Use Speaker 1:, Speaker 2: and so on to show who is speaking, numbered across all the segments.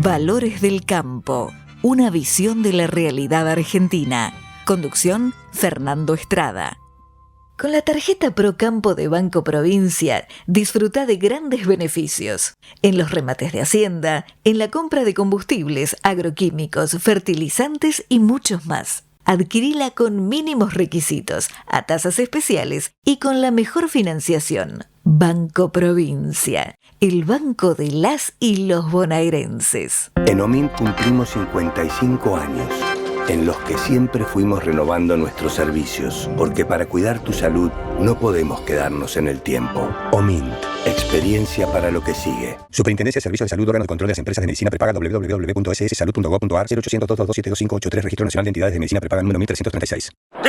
Speaker 1: Valores del Campo, una visión de la realidad argentina. Conducción, Fernando Estrada. Con la tarjeta Procampo de Banco Provincia, disfruta de grandes beneficios. En los remates de Hacienda, en la compra de combustibles, agroquímicos, fertilizantes y muchos más. Adquirila con mínimos requisitos, a tasas especiales y con la mejor financiación. Banco Provincia, el banco de las y los bonaerenses.
Speaker 2: En OMINT cumplimos 55 años, en los que siempre fuimos renovando nuestros servicios, porque para cuidar tu salud no podemos quedarnos en el tiempo. OMINT, experiencia para lo que sigue.
Speaker 3: Superintendencia de Servicios de Salud, órgano de control de las empresas de medicina prepaga, www.sssalud.gov.ar, 0800-222-72583, Registro Nacional de Entidades de Medicina Prepaga número 1336.
Speaker 4: Baja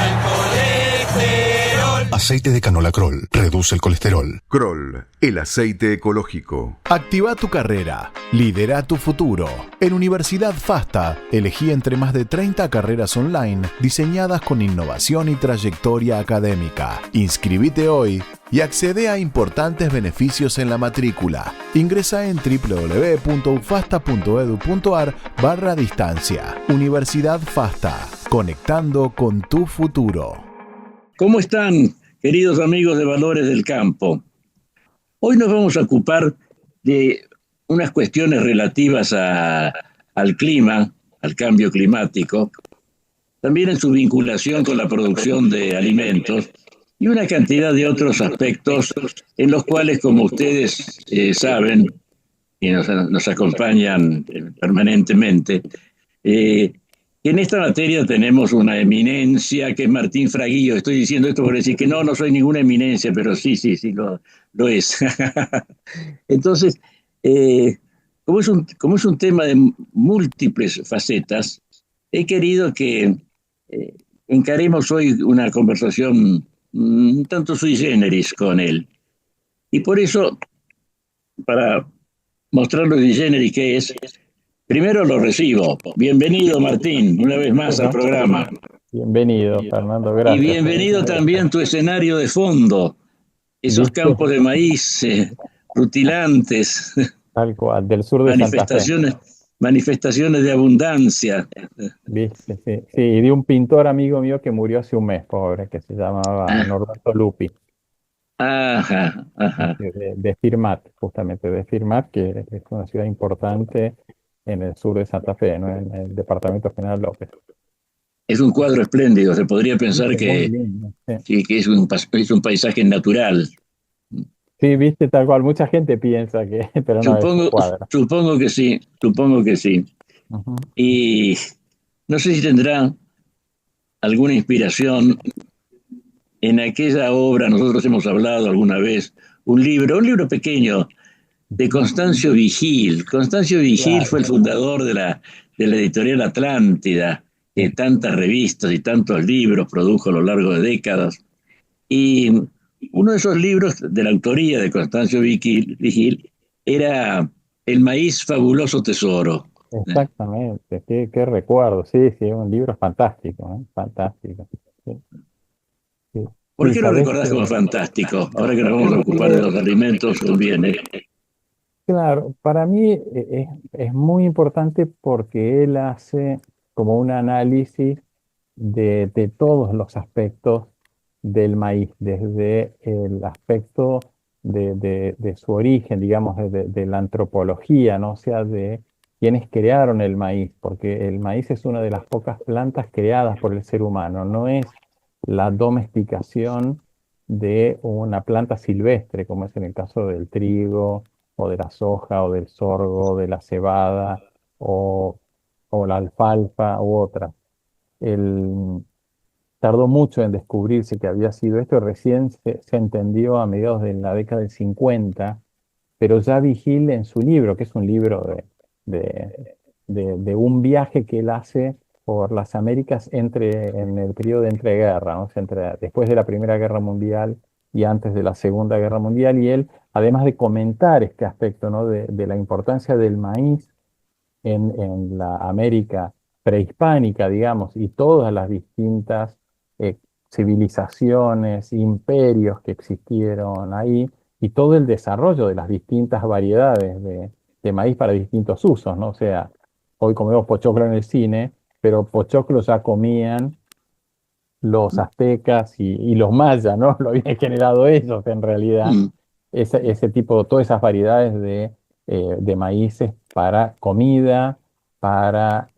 Speaker 4: el colesterol.
Speaker 5: Aceite de canola Kroll reduce el colesterol.
Speaker 6: Kroll, el aceite ecológico.
Speaker 7: Activa tu carrera. Lidera tu futuro. En Universidad FASTA, elegí entre más de 30 carreras online diseñadas con innovación y trayectoria académica. Inscribite hoy y accede a importantes beneficios en la matrícula. Ingresa en www.ufasta.edu.ar/distancia. Universidad FASTA, conectando con tu futuro.
Speaker 8: ¿Cómo están, queridos amigos de Valores del Campo? Hoy nos vamos a ocupar de unas cuestiones relativas al clima, al cambio climático, también en su vinculación con la producción de alimentos y una cantidad de otros aspectos en los cuales, como ustedes saben y nos acompañan permanentemente, en esta materia tenemos una eminencia que es Martín Fraguillo. Estoy diciendo esto por decir que no soy ninguna eminencia, pero sí, lo es. Entonces, como es un tema de múltiples facetas, he querido que encaremos hoy una conversación un tanto sui generis con él. Y por eso, para mostrar lo sui generis que es, primero lo recibo. Bienvenido, Martín, una vez más al programa.
Speaker 9: Bienvenido, Fernando, gracias.
Speaker 8: Y bienvenido también tu escenario de fondo, esos campos de maíz rutilantes.
Speaker 9: Tal cual, del sur de Santa Fe.
Speaker 8: Manifestaciones de abundancia.
Speaker 9: ¿Viste? Sí, y de un pintor amigo mío que murió hace un mes, pobre, que se llamaba Norberto Lupi.
Speaker 8: Ajá.
Speaker 9: De Firmat, justamente, de Firmat, que es una ciudad importante en el sur de Santa Fe, ¿no? En el departamento General López.
Speaker 8: Es un cuadro espléndido, se podría pensar que es un paisaje natural.
Speaker 9: Sí, viste, tal cual, mucha gente piensa que, pero no es un cuadro.
Speaker 8: Supongo que sí. Uh-huh. Y no sé si tendrá alguna inspiración en aquella obra, nosotros hemos hablado alguna vez, un libro pequeño, de Constancio Vigil. Constancio Vigil fue el fundador de la editorial Atlántida, que tantas revistas y tantos libros produjo a lo largo de décadas. Y uno de esos libros de la autoría de Constancio Vigil era El maíz fabuloso tesoro.
Speaker 9: Exactamente, qué recuerdo, sí, un libro fantástico, fantástico. Sí.
Speaker 8: ¿Por qué lo recordás como fantástico? Ahora que nos vamos a ocupar de los alimentos, conviene.
Speaker 9: Claro, para mí es muy importante porque él hace como un análisis de todos los aspectos del maíz, desde el aspecto de su origen, digamos, de la antropología, ¿no? O sea, de quienes crearon el maíz, porque el maíz es una de las pocas plantas creadas por el ser humano, no es la domesticación de una planta silvestre, como es en el caso del trigo, o de la soja, o del sorgo, de la cebada, o la alfalfa, u otra. Tardó mucho en descubrirse que había sido esto, recién se entendió a mediados de la década del 50, pero ya Vigil en su libro, que es un libro de un viaje que él hace por las Américas en el periodo de entreguerra, ¿no? Después de la Primera Guerra Mundial y antes de la Segunda Guerra Mundial, y él, además de comentar este aspecto, ¿no? de la importancia del maíz en la América prehispánica, digamos, y todas las distintas civilizaciones, imperios que existieron ahí, y todo el desarrollo de las distintas variedades de maíz para distintos usos, ¿no? O sea, hoy comemos pochoclo en el cine, pero pochoclo ya comían los aztecas y los mayas, ¿no? Lo habían generado ellos en realidad,
Speaker 8: Mm.
Speaker 9: ese tipo, todas esas variedades de maíces para comida, para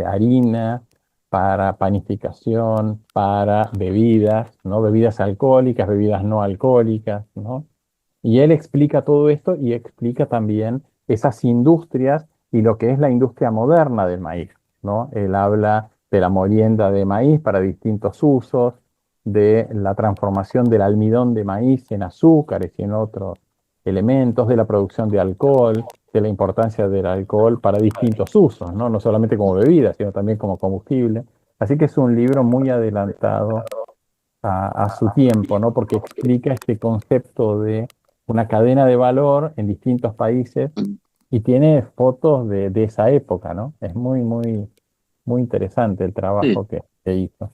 Speaker 9: harina, para panificación, para bebidas, ¿no? Bebidas alcohólicas, bebidas no alcohólicas, ¿no? Y él explica todo esto y explica también esas industrias y lo que es la industria moderna del maíz, ¿no? Él habla de la molienda de maíz para distintos usos, de la transformación del almidón de maíz en azúcares y en otros elementos, de la producción de alcohol, de la importancia del alcohol para distintos usos, ¿no? No solamente como bebida, sino también como combustible. Así que es un libro muy adelantado a su tiempo, ¿no? Porque explica este concepto de una cadena de valor en distintos países y tiene fotos de esa época, ¿no? Es muy, muy, muy interesante el
Speaker 8: Sí,
Speaker 9: trabajo que hizo.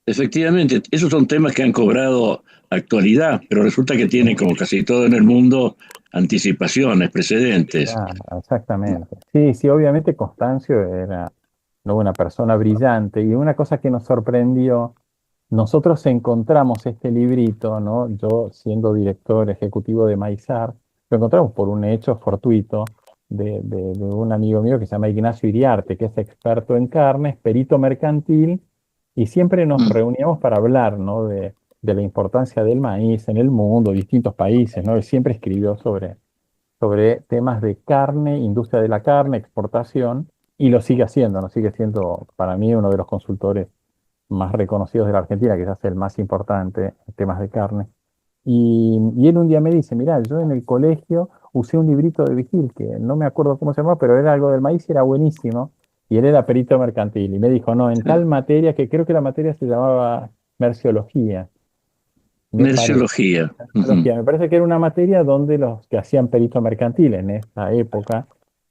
Speaker 8: efectivamente, esos son temas que han cobrado actualidad, pero resulta que tienen, como casi todo en el mundo, anticipaciones, precedentes.
Speaker 9: Ah, exactamente. Sí, sí, obviamente Constancio era, ¿no?, una persona brillante y una cosa que nos sorprendió, nosotros encontramos este librito, ¿no? Yo siendo director ejecutivo de Maizar, lo encontramos por un hecho fortuito de un amigo mío que se llama Ignacio Iriarte, que es experto en carnes, perito mercantil, y siempre nos
Speaker 8: Mm.
Speaker 9: reuníamos para hablar, ¿no? De la importancia del maíz en el mundo, distintos países, ¿no? Él siempre escribió sobre temas de carne, industria de la carne, exportación, y lo sigue haciendo, ¿no? Sigue siendo para mí uno de los consultores más reconocidos de la Argentina, quizás el más importante en temas de carne. Y él un día me dice, mirá, yo en el colegio usé un librito de Vigil, que no me acuerdo cómo se llamaba, pero era algo del maíz y era buenísimo, y él era perito mercantil, y me dijo, no, en tal materia, que creo que la materia se llamaba merciología, me parece.
Speaker 8: Merciología. Ujú.
Speaker 9: Merciología. Me parece que era una materia donde los que hacían perito mercantil en esa época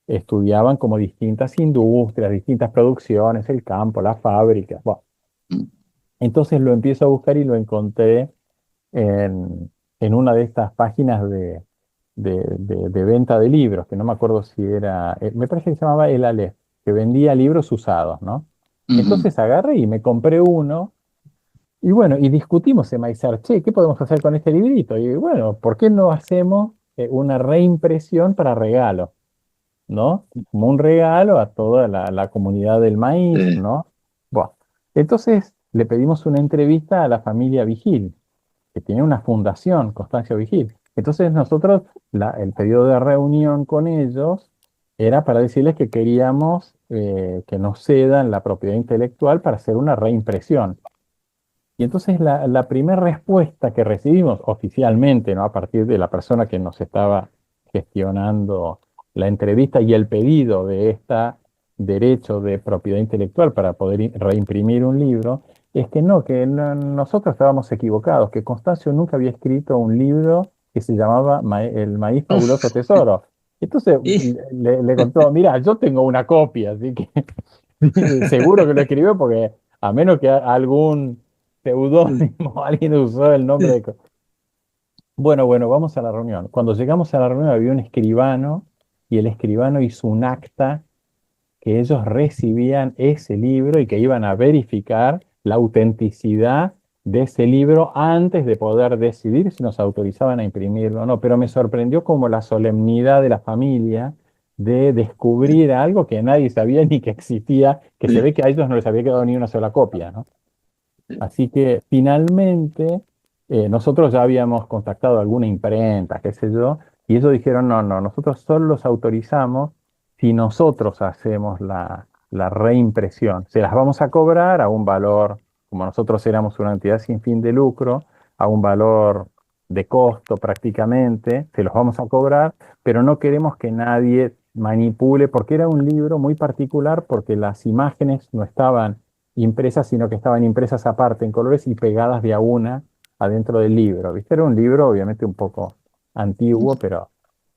Speaker 9: estudiaban como distintas industrias, distintas producciones, el campo, la fábrica. Bueno, entonces lo empiezo a buscar y lo encontré en una de estas páginas de venta de libros, que no me acuerdo si era, me parece que se llamaba El Aleph, que vendía libros usados, ¿no?
Speaker 8: Ujú.
Speaker 9: Entonces agarré y me compré uno y bueno, y discutimos en Maizar, che, ¿qué podemos hacer con este librito? Y bueno, ¿por qué no hacemos una reimpresión para regalo? ¿No? Como un regalo a toda la comunidad del maíz,
Speaker 8: Eh,
Speaker 9: ¿no? Bueno, entonces le pedimos una entrevista a la familia Vigil, que tiene una fundación, Constancio Vigil. Entonces nosotros, el periodo de reunión con ellos era para decirles que queríamos que nos cedan la propiedad intelectual para hacer una reimpresión. Y entonces la primera respuesta que recibimos oficialmente, ¿no?, a partir de la persona que nos estaba gestionando la entrevista y el pedido de este derecho de propiedad intelectual para poder reimprimir un libro, es que no, nosotros estábamos equivocados, que Constancio nunca había escrito un libro que se llamaba El maíz fabuloso
Speaker 8: uf,
Speaker 9: tesoro. Entonces
Speaker 8: y,
Speaker 9: le contó, mira, yo tengo una copia, así que seguro que lo escribió porque a menos que algún seudónimo, alguien usó el nombre de... Bueno, bueno, vamos a la reunión. Cuando llegamos a la reunión había un escribano y el escribano hizo un acta que ellos recibían ese libro y que iban a verificar la autenticidad de ese libro antes de poder decidir si nos autorizaban a imprimirlo o no. Pero me sorprendió como la solemnidad de la familia de descubrir algo que nadie sabía ni que existía, que se ve que a ellos no les había quedado ni una sola copia, ¿no? Así que finalmente nosotros ya habíamos contactado a alguna imprenta, qué sé yo, y ellos dijeron, no, no, nosotros solo los autorizamos si nosotros hacemos la reimpresión. Se las vamos a cobrar a un valor, como nosotros éramos una entidad sin fin de lucro, a un valor de costo prácticamente, se los vamos a cobrar, pero no queremos que nadie manipule, porque era un libro muy particular, porque las imágenes no estaban impresas, sino que estaban impresas aparte en colores y pegadas de a una adentro del libro. ¿Viste? Era un libro obviamente un poco antiguo, pero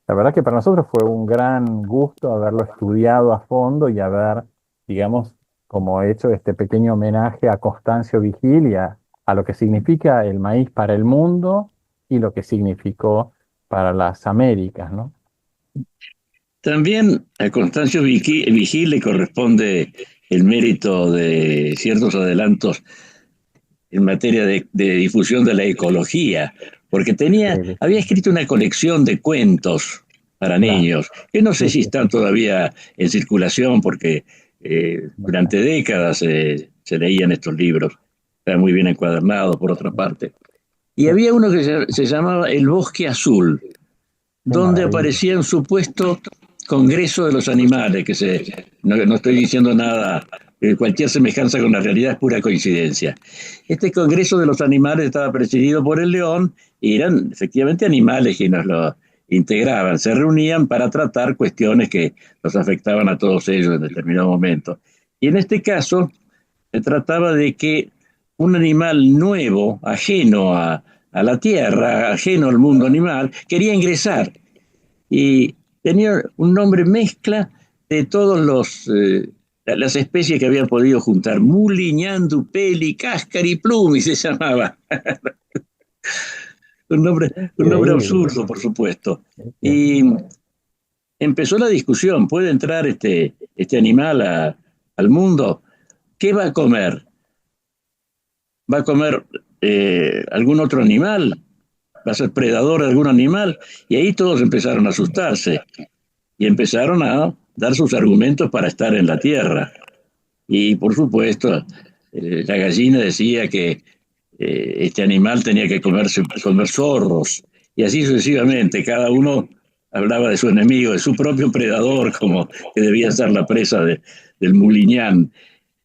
Speaker 9: la verdad que para nosotros fue un gran gusto haberlo estudiado a fondo y haber, digamos, como hecho este pequeño homenaje a Constancio Vigil y a lo que significa el maíz para el mundo y lo que significó para las Américas, ¿no?
Speaker 8: También a Constancio Vigil le corresponde el mérito de ciertos adelantos en materia de difusión de la ecología, porque había escrito una colección de cuentos para niños, que no sé si están todavía en circulación, porque durante décadas se leían estos libros, estaban muy bien encuadernados por otra parte. Y había uno que se llamaba El Bosque Azul, donde aparecía un supuesto Congreso de los Animales, no estoy diciendo nada, cualquier semejanza con la realidad es pura coincidencia. Este Congreso de los Animales estaba presidido por el león y eran efectivamente animales quienes lo integraban, se reunían para tratar cuestiones que los afectaban a todos ellos en determinado momento. Y en este caso se trataba de que un animal nuevo, ajeno a la tierra, ajeno al mundo animal, quería ingresar y tenía un nombre mezcla de todos las especies que habían podido juntar. Muli, ñandu, peli, cáscara y plumi se llamaba. un nombre absurdo, por supuesto. Y empezó la discusión, ¿puede entrar este animal al mundo? ¿Qué va a comer? ¿Va a comer algún otro animal? ¿Va a ser predador de algún animal? Y ahí todos empezaron a asustarse y empezaron a dar sus argumentos para estar en la tierra. Y por supuesto, la gallina decía que este animal tenía que comer zorros, y así sucesivamente. Cada uno hablaba de su enemigo, de su propio predador, como que debía ser la presa del Muliñán.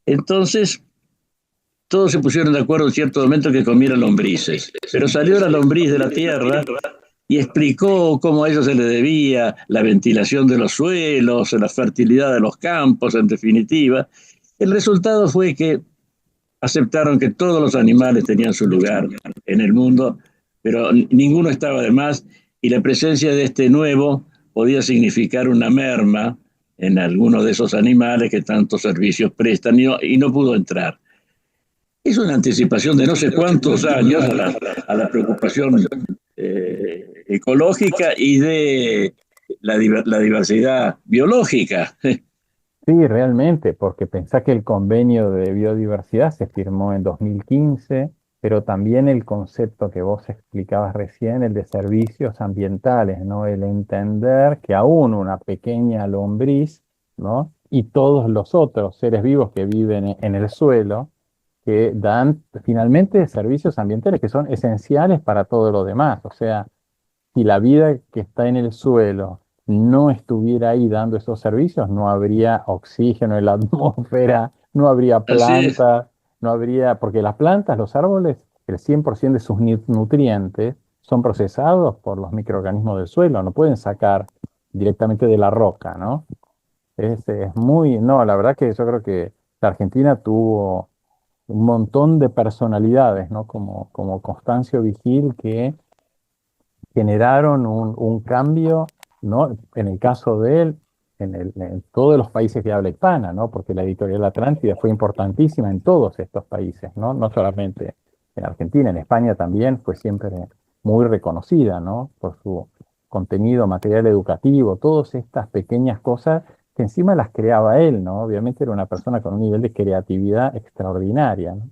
Speaker 8: Entonces, todos se pusieron de acuerdo en cierto momento que comieran lombrices, pero salió la lombriz de la tierra y explicó cómo a eso se le debía la ventilación de los suelos, la fertilidad de los campos, en definitiva. El resultado fue que aceptaron que todos los animales tenían su lugar en el mundo, pero ninguno estaba de más, y la presencia de este nuevo podía significar una merma en algunos de esos animales que tantos servicios prestan, y no pudo entrar. Es una anticipación de no sé cuántos años a la preocupación ecológica y de la diversidad biológica.
Speaker 9: Sí, realmente, porque pensá que el convenio de biodiversidad se firmó en 2015, pero también el concepto que vos explicabas recién, el de servicios ambientales, ¿no? El entender que aún una pequeña lombriz, ¿no? Y todos los otros seres vivos que viven en el suelo, que dan finalmente servicios ambientales que son esenciales para todo lo demás. O sea, si la vida que está en el suelo no estuviera ahí dando esos servicios, no habría oxígeno en la atmósfera, no habría plantas, no habría, porque las plantas, los árboles, el 100% de sus nutrientes son procesados por los microorganismos del suelo, no pueden sacar directamente de la roca, ¿no? Es muy, no, la verdad que yo creo que la Argentina tuvo un montón de personalidades, ¿no? Como Constancio Vigil, que generaron un cambio, ¿no? En el caso de él, en todos los países de habla hispana, ¿no? Porque la editorial Atlántida fue importantísima en todos estos países, ¿no? No solamente en Argentina, en España también fue siempre muy reconocida, ¿no? Por su contenido, material educativo, todas estas pequeñas cosas que encima las creaba él, ¿no? Obviamente era una persona con un nivel de creatividad extraordinaria, ¿no?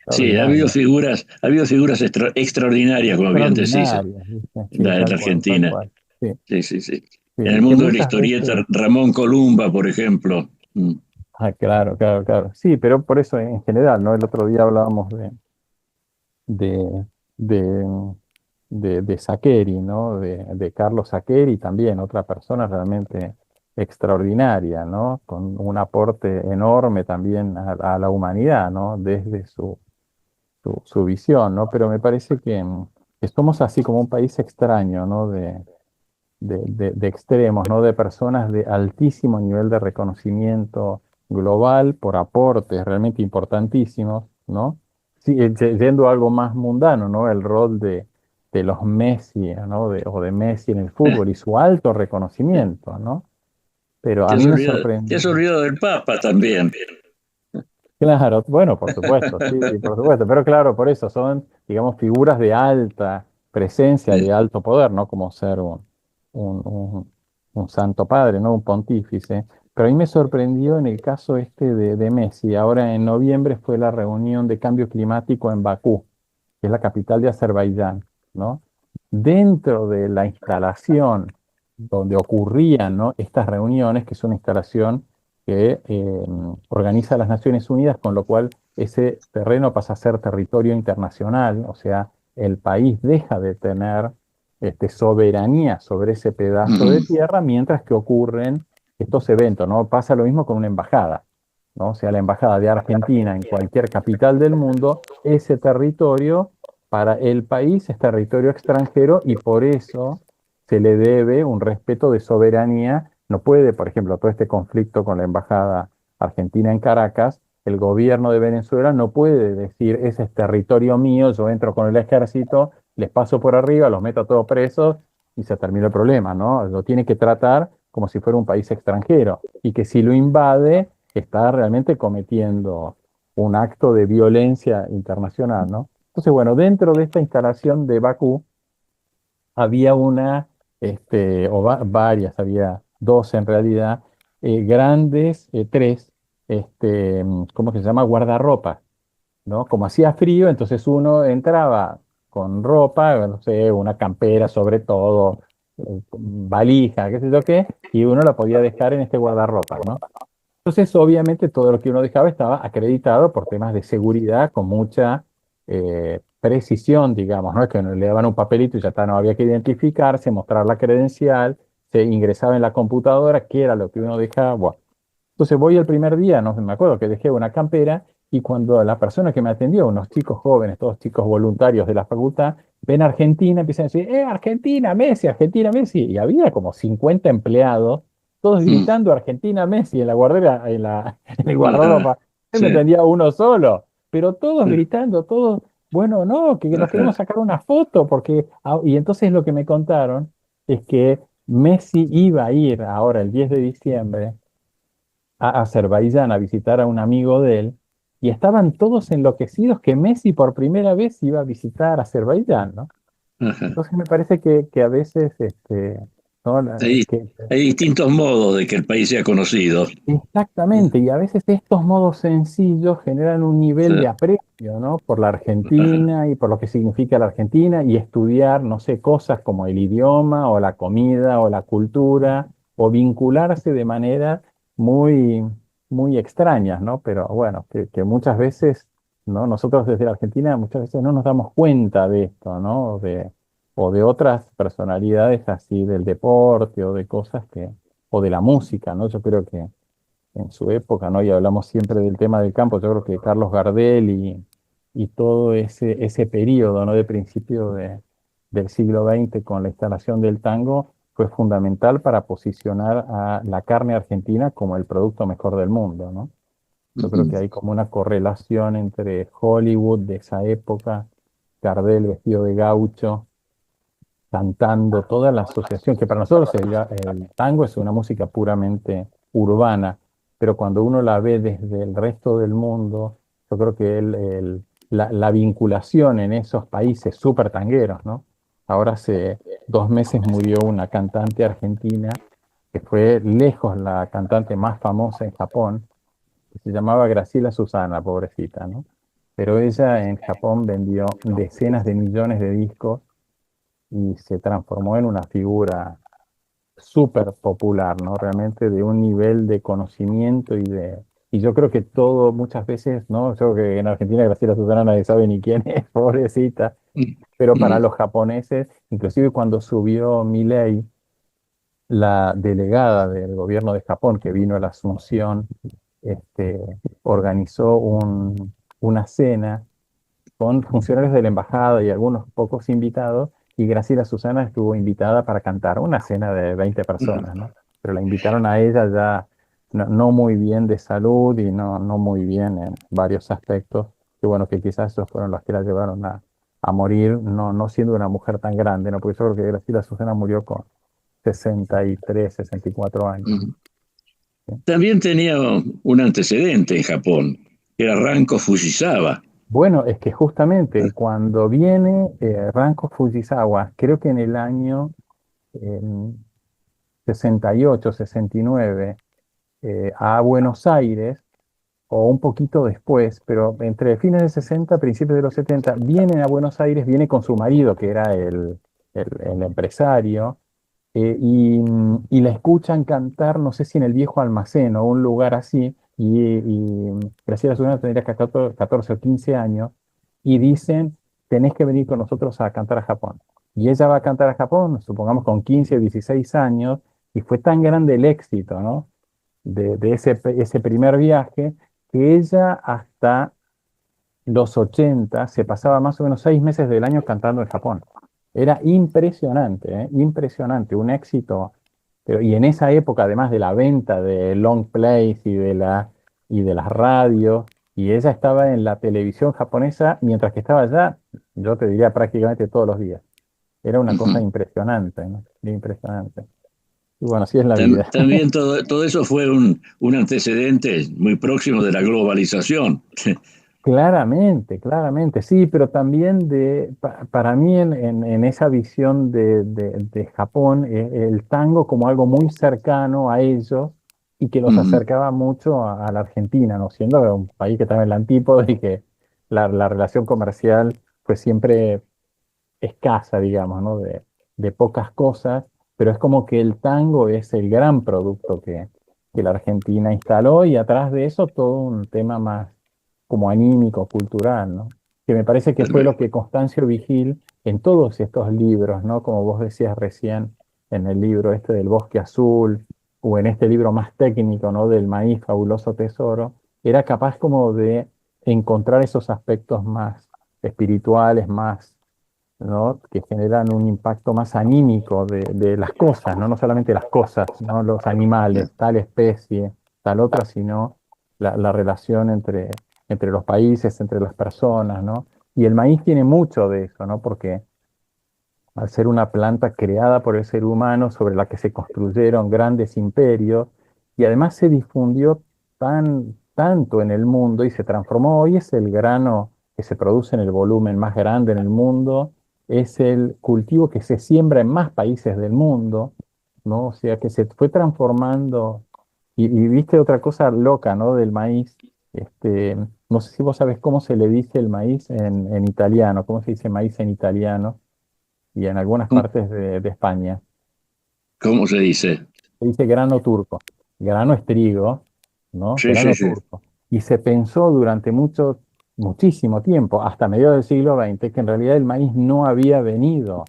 Speaker 8: Sí, ha habido figuras extraordinarias, como bien decís, en la Argentina. Sí. En el mundo de la historieta, Ramón Columba, por ejemplo.
Speaker 9: Ah, claro. Sí, pero por eso en general, ¿no? El otro día hablábamos de Saccheri, ¿no? De Carlos Saccheri, también otra persona realmente extraordinaria, ¿no? Con un aporte enorme también a la humanidad, ¿no? Desde su visión, ¿no? Pero me parece que somos así como un país extraño, ¿no? De extremos, ¿no? De personas de altísimo nivel de reconocimiento global por aportes realmente importantísimos, ¿no? Sí, yendo a algo más mundano, ¿no? El rol de los Messi, ¿no? O de Messi en el fútbol y su alto reconocimiento, ¿no? Pero a mí me sorprende.
Speaker 8: Te has olvidado del Papa también.
Speaker 9: Claro, bueno, por supuesto, sí, por supuesto. Pero claro, por eso son, digamos, figuras de alta presencia, de alto poder, ¿no? Como ser un un santo padre, ¿no? Un pontífice. Pero a mí me sorprendió en el caso este de Messi. Ahora en noviembre fue la reunión de cambio climático en Bakú, que es la capital de Azerbaiyán, ¿no? Dentro de la instalación donde ocurrían, ¿no?, estas reuniones, que es una instalación que organiza las Naciones Unidas, con lo cual ese terreno pasa a ser territorio internacional, o sea, el país deja de tener soberanía sobre ese pedazo de tierra mientras que ocurren estos eventos, ¿no? Pasa lo mismo con una embajada, ¿no? O sea, la embajada de Argentina en cualquier capital del mundo, ese territorio para el país es territorio extranjero y por eso se le debe un respeto de soberanía. No puede, por ejemplo, todo este conflicto con la embajada argentina en Caracas, el gobierno de Venezuela no puede decir, ese es territorio mío, yo entro con el ejército, les paso por arriba, los meto a todos presos y se terminó el problema, ¿no? Lo tiene que tratar como si fuera un país extranjero y que si lo invade está realmente cometiendo un acto de violencia internacional, ¿no? Entonces, bueno, dentro de esta instalación de Bakú había varias, había dos en realidad, grandes, tres, ¿cómo que se llama? Guardarropas, ¿no? Como hacía frío, entonces uno entraba con ropa, no sé, una campera sobre todo, valija, qué sé yo qué, y uno la podía dejar en este guardarropa, ¿no? Entonces, obviamente, todo lo que uno dejaba estaba acreditado por temas de seguridad con mucha precisión, digamos, ¿no? Es que le daban un papelito y ya está, no había que identificarse, mostrar la credencial, se ingresaba en la computadora, qué era lo que uno dejaba. Bueno. Entonces voy el primer día, no me acuerdo que dejé una campera y cuando la persona que me atendió, unos chicos jóvenes, todos chicos voluntarios de la facultad, ven a Argentina, empiezan a decir, Argentina, Messi, y había como 50 empleados, todos gritando Argentina, Messi en la guardera, en el guardarropa. Yo me entendía uno solo, pero todos gritando, todos, bueno, no, que nos queremos sacar una foto, porque, y entonces lo que me contaron es que Messi iba a ir ahora el 10 de diciembre a Azerbaiyán a visitar a un amigo de él y estaban todos enloquecidos que Messi por primera vez iba a visitar Azerbaiyán, ¿no? Entonces me parece que a veces, ¿no?
Speaker 8: Hay distintos modos de que el país sea conocido.
Speaker 9: Exactamente, y a veces estos modos sencillos generan un nivel de aprecio, ¿no? Por la Argentina y por lo que significa la Argentina y estudiar, no sé, cosas como el idioma o la comida o la cultura o vincularse de manera muy, muy extrañas, ¿no? Pero bueno, que muchas veces, ¿no? Nosotros desde la Argentina muchas veces no nos damos cuenta de esto, ¿no? O de otras personalidades así del deporte o de cosas o de la música, ¿no? Yo creo que en su época, ¿no? Y hablamos siempre del tema del campo, yo creo que Carlos Gardel y todo ese periodo, ¿no? De principio del siglo XX con la instalación del tango fue fundamental para posicionar a la carne argentina como el producto mejor del mundo, ¿no? Yo creo que hay como una correlación entre Hollywood de esa época, Gardel vestido de gaucho, cantando, toda la asociación, que para nosotros el tango es una música puramente urbana, pero cuando uno la ve desde el resto del mundo, yo creo que la vinculación en esos países súper tangueros, ¿no? Ahora hace 2 meses murió una cantante argentina que fue lejos la cantante más famosa en Japón, que se llamaba Graciela Susana, pobrecita, ¿no? Pero ella en Japón vendió decenas de millones de discos y se transformó en una figura súper popular, ¿no? Realmente de un nivel de conocimiento y yo creo que todo, muchas veces, ¿no? Yo creo que en Argentina Graciela Susana nadie sabe ni quién es, pobrecita, pero para los japoneses, inclusive cuando subió Milei, la delegada del gobierno de Japón que vino a la Asunción, organizó una cena con funcionarios de la embajada y algunos pocos invitados, y Graciela Susana estuvo invitada para cantar una cena de 20 personas, ¿no? Pero la invitaron a ella ya no muy bien de salud y no muy bien en varios aspectos, que bueno, que quizás esos fueron los que la llevaron a morir, no siendo una mujer tan grande, ¿no? Porque yo creo que Graciela Susana murió con 63, 64 años.
Speaker 8: También tenía un antecedente en Japón, que era Ranko Fujisawa.
Speaker 9: Bueno, es que justamente cuando viene Ranko Fujisawa, creo que en el año 68, 69, a Buenos Aires, o un poquito después, pero entre fines de 60, principios de los 70, vienen a Buenos Aires, viene con su marido, que era el empresario, y la escuchan cantar, no sé si en el Viejo Almacén o un lugar así, y Graciela Zurana tendría 14 o 15 años, y dicen, tenés que venir con nosotros a cantar a Japón. Y ella va a cantar a Japón, supongamos con 15 o 16 años, y fue tan grande el éxito, ¿no? de ese primer viaje, que ella hasta los 80 se pasaba más o menos 6 meses del año cantando en Japón. Era impresionante, ¿eh? Impresionante, un éxito. Pero, y en esa época, además de la venta de long plays y de las radios, y ella estaba en la televisión japonesa, mientras que estaba allá, yo te diría prácticamente todos los días. Era una cosa impresionante, ¿no? Impresionante. Y bueno, así es la vida.
Speaker 8: También todo eso fue un antecedente muy próximo de la globalización.
Speaker 9: Claramente, claramente, sí, pero también para mí en esa visión de Japón, el tango como algo muy cercano a ellos y que los acercaba mucho a la Argentina, ¿no? Siendo un país que estaba en la antípoda y que la relación comercial fue siempre escasa, digamos, ¿no? De pocas cosas, pero es como que el tango es el gran producto que la Argentina instaló y atrás de eso todo un tema más como anímico, cultural, ¿no? Que me parece que fue lo que Constancio Vigil en todos estos libros, ¿no? Como vos decías recién en el libro este del Bosque Azul o en este libro más técnico, ¿no? Del Maíz, Fabuloso Tesoro, era capaz como de encontrar esos aspectos más espirituales, más, ¿no? Que generan un impacto más anímico de las cosas, ¿no? No solamente las cosas, ¿no? Los animales, tal especie, tal otra, sino la relación entre los países, entre las personas, ¿no? Y el maíz tiene mucho de eso, ¿no? Porque al ser una planta creada por el ser humano sobre la que se construyeron grandes imperios y además se difundió tanto en el mundo y se transformó, hoy es el grano que se produce en el volumen más grande en el mundo, es el cultivo que se siembra en más países del mundo, ¿no? O sea que se fue transformando y viste otra cosa loca, ¿no? Del maíz. No sé si vos sabés cómo se le dice el maíz en italiano, cómo se dice maíz en italiano y en algunas partes de España.
Speaker 8: ¿Cómo se dice?
Speaker 9: Se dice grano turco. Grano es trigo, ¿no?
Speaker 8: Sí,
Speaker 9: Grano
Speaker 8: sí, sí.
Speaker 9: turco. Y se pensó durante muchísimo tiempo, hasta mediados del siglo XX, que en realidad el maíz no había venido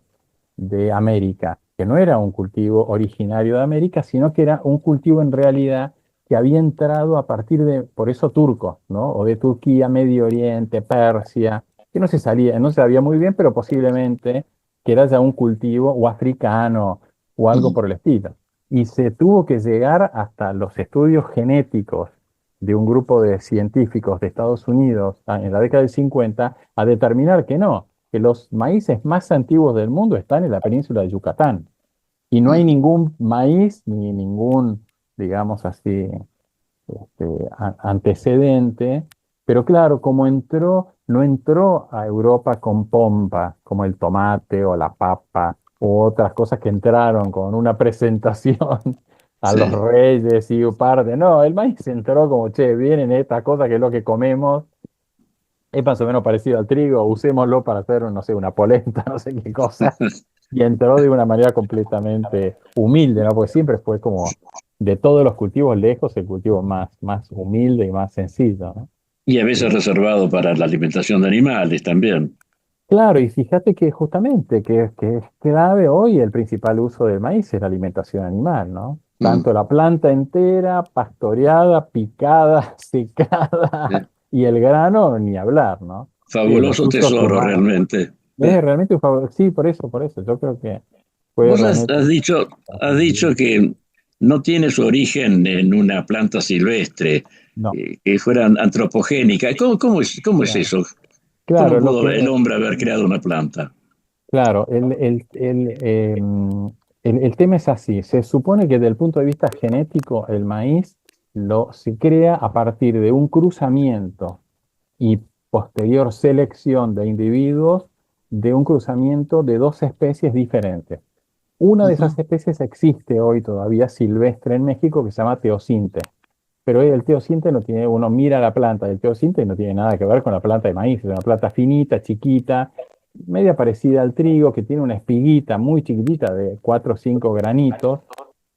Speaker 9: de América, que no era un cultivo originario de América, sino que era un cultivo en realidad que había entrado a partir de, por eso turcos, ¿no? O de Turquía, Medio Oriente, Persia, que no se sabía muy bien, pero posiblemente que era ya un cultivo o africano o algo por el estilo. Y se tuvo que llegar hasta los estudios genéticos de un grupo de científicos de Estados Unidos en la década del 50 a determinar que no, que los maíces más antiguos del mundo están en la península de Yucatán. Y no hay ningún maíz ni ningún, digamos así, antecedente, pero claro, como no entró a Europa con pompa, como el tomate o la papa u otras cosas que entraron con una presentación a los reyes y parte. No, el maíz entró como, che, vienen estas cosas que es lo que comemos, es más o menos parecido al trigo, usémoslo para hacer, no sé, una polenta, no sé qué cosa. Y entró de una manera completamente humilde, ¿no? Porque siempre fue como de todos los cultivos lejos el cultivo más humilde y más sencillo, ¿no?
Speaker 8: Y a veces reservado para la alimentación de animales también.
Speaker 9: Claro, y fíjate que justamente que es clave hoy el principal uso del maíz es la alimentación animal, ¿no? Tanto la planta entera, pastoreada, picada, secada, y el grano, ni hablar, ¿no? Sí, los
Speaker 8: Fabuloso
Speaker 9: usos
Speaker 8: tesoro,
Speaker 9: humanos.
Speaker 8: realmente.
Speaker 9: Es realmente un favor, sí, por eso, yo creo que fue
Speaker 8: Vos has,
Speaker 9: realmente...
Speaker 8: has dicho que no tiene su origen en una planta silvestre,
Speaker 9: No,
Speaker 8: que fuera antropogénica. Cómo es
Speaker 9: claro,
Speaker 8: eso? ¿Cómo
Speaker 9: claro,
Speaker 8: pudo el hombre haber creado una planta?
Speaker 9: claro, el tema es así. Se supone que desde el punto de vista genético, el maíz se crea a partir de un cruzamiento y posterior selección de individuos de un cruzamiento de dos especies diferentes. Una de esas especies existe hoy todavía silvestre en México que se llama teosinte. Pero el teosinte no tiene, uno mira la planta del teosinte y no tiene nada que ver con la planta de maíz. Es una planta finita, chiquita, media parecida al trigo, que tiene una espiguita muy chiquitita de 4 o 5 granitos.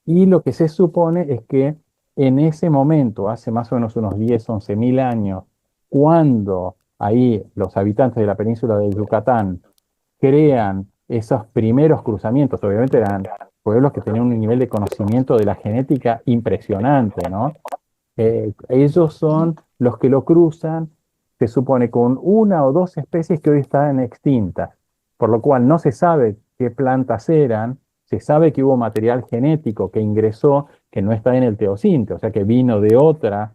Speaker 9: Y lo que se supone es que en ese momento, hace más o menos unos 10, 11 mil años, cuando ahí los habitantes de la península de Yucatán crean esos primeros cruzamientos, obviamente eran pueblos que tenían un nivel de conocimiento de la genética impresionante, ¿no? Ellos son los que lo cruzan, se supone, con una o dos especies que hoy están extintas, por lo cual no se sabe qué plantas eran, se sabe que hubo material genético que ingresó, que no está en el teosinte, o sea que vino de otra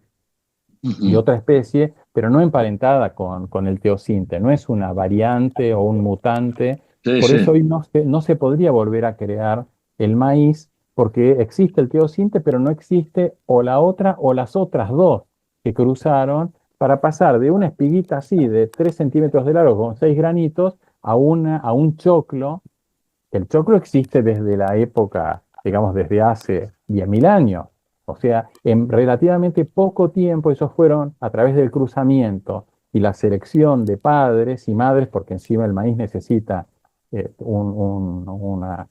Speaker 9: y otra especie, pero no emparentada con el teosinte, no es una variante o un mutante.
Speaker 8: Sí,
Speaker 9: Por
Speaker 8: sí.
Speaker 9: eso hoy no se podría volver a crear el maíz, porque existe el teosinte, pero no existe o la otra o las otras dos que cruzaron para pasar de una espiguita así de 3 centímetros de largo con 6 granitos a un choclo. El choclo existe desde la época, digamos, desde hace 10.000 años. O sea, en relativamente poco tiempo, esos fueron a través del cruzamiento y la selección de padres y madres, porque encima el maíz necesita una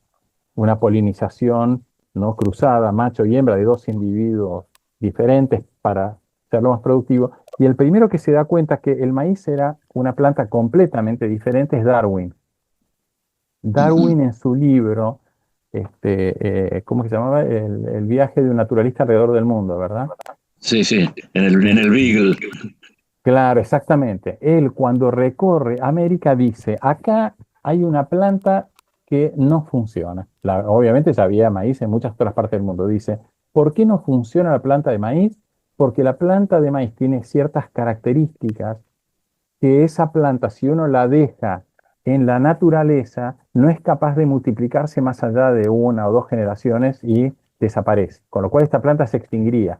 Speaker 9: polinización no cruzada, macho y hembra, de dos individuos diferentes para hacerlo más productivo. Y el primero que se da cuenta que el maíz era una planta completamente diferente es Darwin. Darwin en su libro, ¿cómo que se llamaba? El viaje de un naturalista alrededor del mundo, ¿verdad?
Speaker 8: Sí, sí, en el Beagle.
Speaker 9: Claro, exactamente. Él cuando recorre América dice, acá hay una planta que no funciona. Obviamente ya había maíz en muchas otras partes del mundo. Dice, ¿por qué no funciona la planta de maíz? Porque la planta de maíz tiene ciertas características que esa planta, si uno la deja en la naturaleza, no es capaz de multiplicarse más allá de una o dos generaciones y desaparece. Con lo cual esta planta se extinguiría.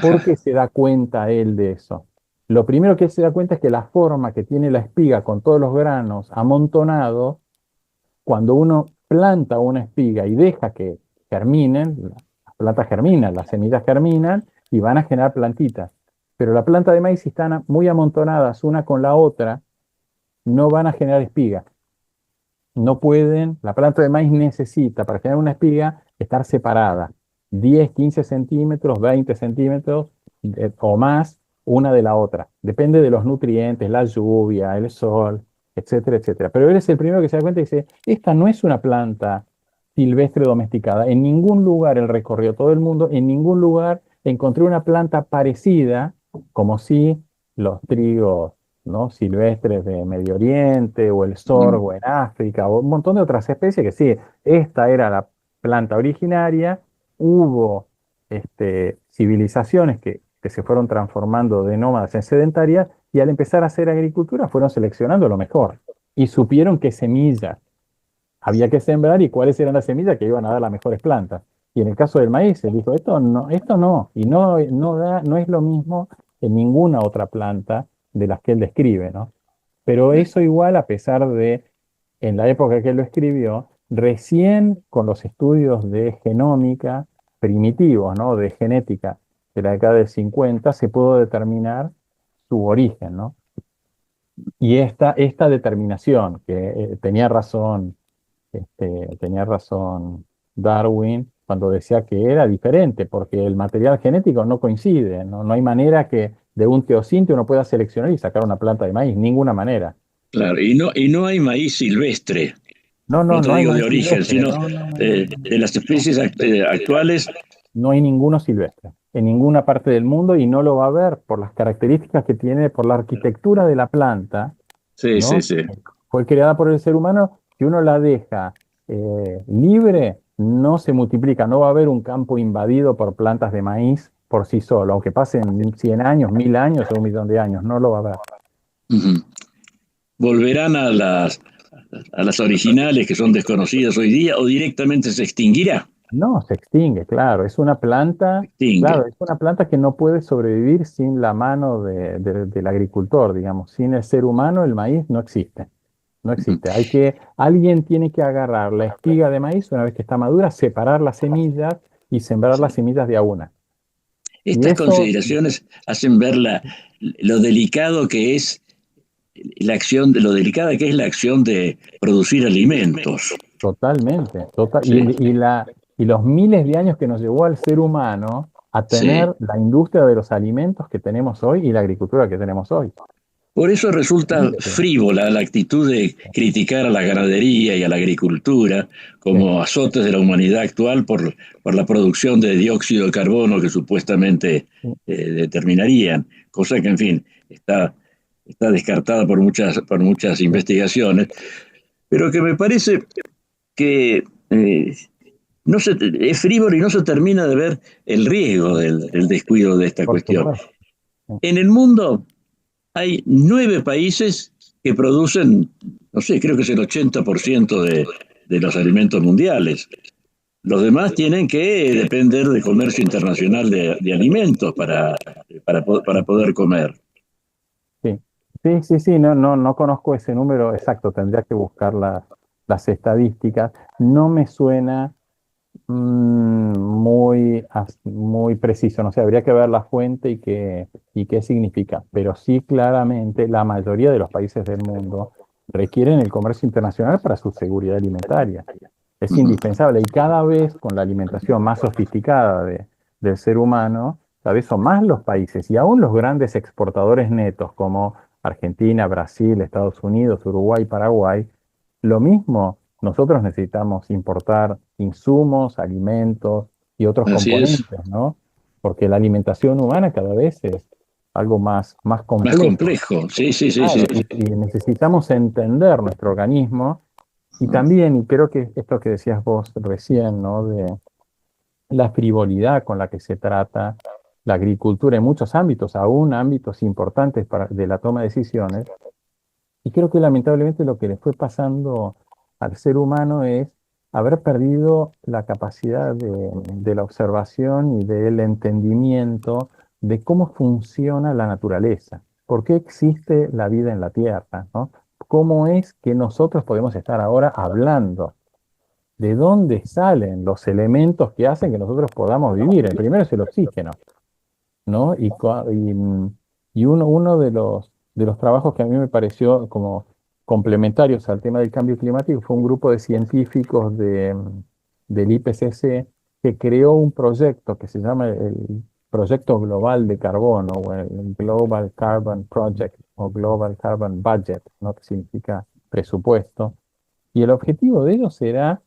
Speaker 9: ¿Por qué se da cuenta él de eso? Lo primero que él se da cuenta es que la forma que tiene la espiga con todos los granos amontonados, cuando uno planta una espiga y deja que germinen, las plantas germinan, las semillas germinan y van a generar plantitas. Pero la planta de maíz, si están muy amontonadas una con la otra, no van a generar espiga. No pueden, la planta de maíz necesita, para generar una espiga, estar separada. 10, 15 centímetros, 20 centímetros o más una de la otra. Depende de los nutrientes, la lluvia, el sol, etcétera, etcétera. Pero él es el primero que se da cuenta y dice, esta no es una planta silvestre domesticada. En ningún lugar, él recorrió todo el mundo, en ningún lugar encontré una planta parecida, como si los trigos, ¿no?, silvestres de Medio Oriente, o el sorgo en África, o un montón de otras especies que sí, esta era la planta originaria. Hubo civilizaciones que se fueron transformando de nómadas en sedentarias, y al empezar a hacer agricultura fueron seleccionando lo mejor y supieron qué semillas había que sembrar y cuáles eran las semillas que iban a dar las mejores plantas. Y en el caso del maíz, él dijo, esto no, y no es lo mismo en ninguna otra planta de las que él describe, ¿no? Pero eso igual, a pesar de, en la época que él lo escribió, recién con los estudios de genómica primitivos, ¿no?, de genética de la década del 50, se pudo determinar su origen, ¿no? Y esta determinación, que tenía razón Darwin cuando decía que era diferente, porque el material genético no coincide, no hay manera que de un teosinte uno pueda seleccionar y sacar una planta de maíz, ninguna manera.
Speaker 8: Claro, y no hay maíz silvestre.
Speaker 9: No
Speaker 8: te
Speaker 9: hay
Speaker 8: digo de
Speaker 9: maíz
Speaker 8: origen,
Speaker 9: silvestre,
Speaker 8: sino de las especies actuales.
Speaker 9: No hay ninguno silvestre en ninguna parte del mundo, y no lo va a haber por las características que tiene, por la arquitectura de la planta,
Speaker 8: Sí,
Speaker 9: ¿no?
Speaker 8: sí.
Speaker 9: Fue creada por el ser humano. Si uno la deja libre, no se multiplica, no va a haber un campo invadido por plantas de maíz por sí solo, aunque pasen 100 años, 1000 años o 1.000.000 de años, no lo va a haber.
Speaker 8: ¿Volverán a las originales que son desconocidas hoy día, o directamente se extinguirá?
Speaker 9: No, se extingue, claro. Es una planta, claro, es una planta que no puede sobrevivir sin la mano del agricultor, digamos. Sin el ser humano, el maíz no existe. No existe. Alguien tiene que agarrar la espiga de maíz una vez que está madura, separar las semillas y sembrar las semillas de a una. Y
Speaker 8: Estas
Speaker 9: eso,
Speaker 8: consideraciones hacen ver lo delicado que es la acción, lo delicada que es la acción de producir alimentos.
Speaker 9: totalmente.
Speaker 8: Sí,
Speaker 9: Y los miles de años que nos llevó al ser humano a tener
Speaker 8: sí.
Speaker 9: la industria de los alimentos que tenemos hoy y la agricultura que tenemos hoy.
Speaker 8: Por eso resulta
Speaker 9: Sí,
Speaker 8: frívola la actitud de criticar a la ganadería y a la agricultura
Speaker 9: sí.
Speaker 8: como azotes de la humanidad actual por la producción de dióxido de carbono que supuestamente determinarían, cosa que, en fin, está descartada por muchas investigaciones, pero que me parece que no se, es frívolo y no se termina de ver el riesgo del descuido de esta
Speaker 9: Por
Speaker 8: cuestión.
Speaker 9: supuesto.
Speaker 8: En el mundo hay 9 países que producen, no sé, creo que es el 80% de los alimentos mundiales. Los demás tienen que depender del comercio internacional de alimentos para poder comer.
Speaker 9: Sí, sí, no conozco ese número exacto, tendría que buscar las estadísticas. No me suena muy preciso, no sé, habría que ver la fuente y qué significa, pero sí claramente la mayoría de los países del mundo requieren el comercio internacional para su seguridad alimentaria. Es indispensable y cada vez con la alimentación más sofisticada del ser humano, cada vez son más los países y aún los grandes exportadores netos como Argentina, Brasil, Estados Unidos, Uruguay, Paraguay, lo mismo. Nosotros necesitamos importar insumos, alimentos y otros
Speaker 8: Así es,
Speaker 9: componentes, ¿no? Porque la alimentación humana cada vez es algo más
Speaker 8: más
Speaker 9: complejo.
Speaker 8: complejo. Sí, sí, sí,
Speaker 9: Claro,
Speaker 8: sí.
Speaker 9: y necesitamos entender nuestro organismo y también, y creo que esto que decías vos recién, ¿no? De la frivolidad con la que se trata la agricultura en muchos ámbitos, aún ámbitos importantes de la toma de decisiones. Y creo que lamentablemente lo que le fue pasando al ser humano es haber perdido la capacidad de la observación y del entendimiento de cómo funciona la naturaleza, por qué existe la vida en la Tierra, ¿no? ¿Cómo es que nosotros podemos estar ahora hablando? ¿De dónde salen los elementos que hacen que nosotros podamos vivir? El primero es el oxígeno, ¿no? Y uno de los trabajos que a mí me pareció como complementarios al tema del cambio climático fue un grupo de científicos del IPCC que creó un proyecto que se llama el Proyecto Global de Carbono, o el Global Carbon Project, o Global Carbon Budget, ¿no? Que significa presupuesto. Y el objetivo de ellos era,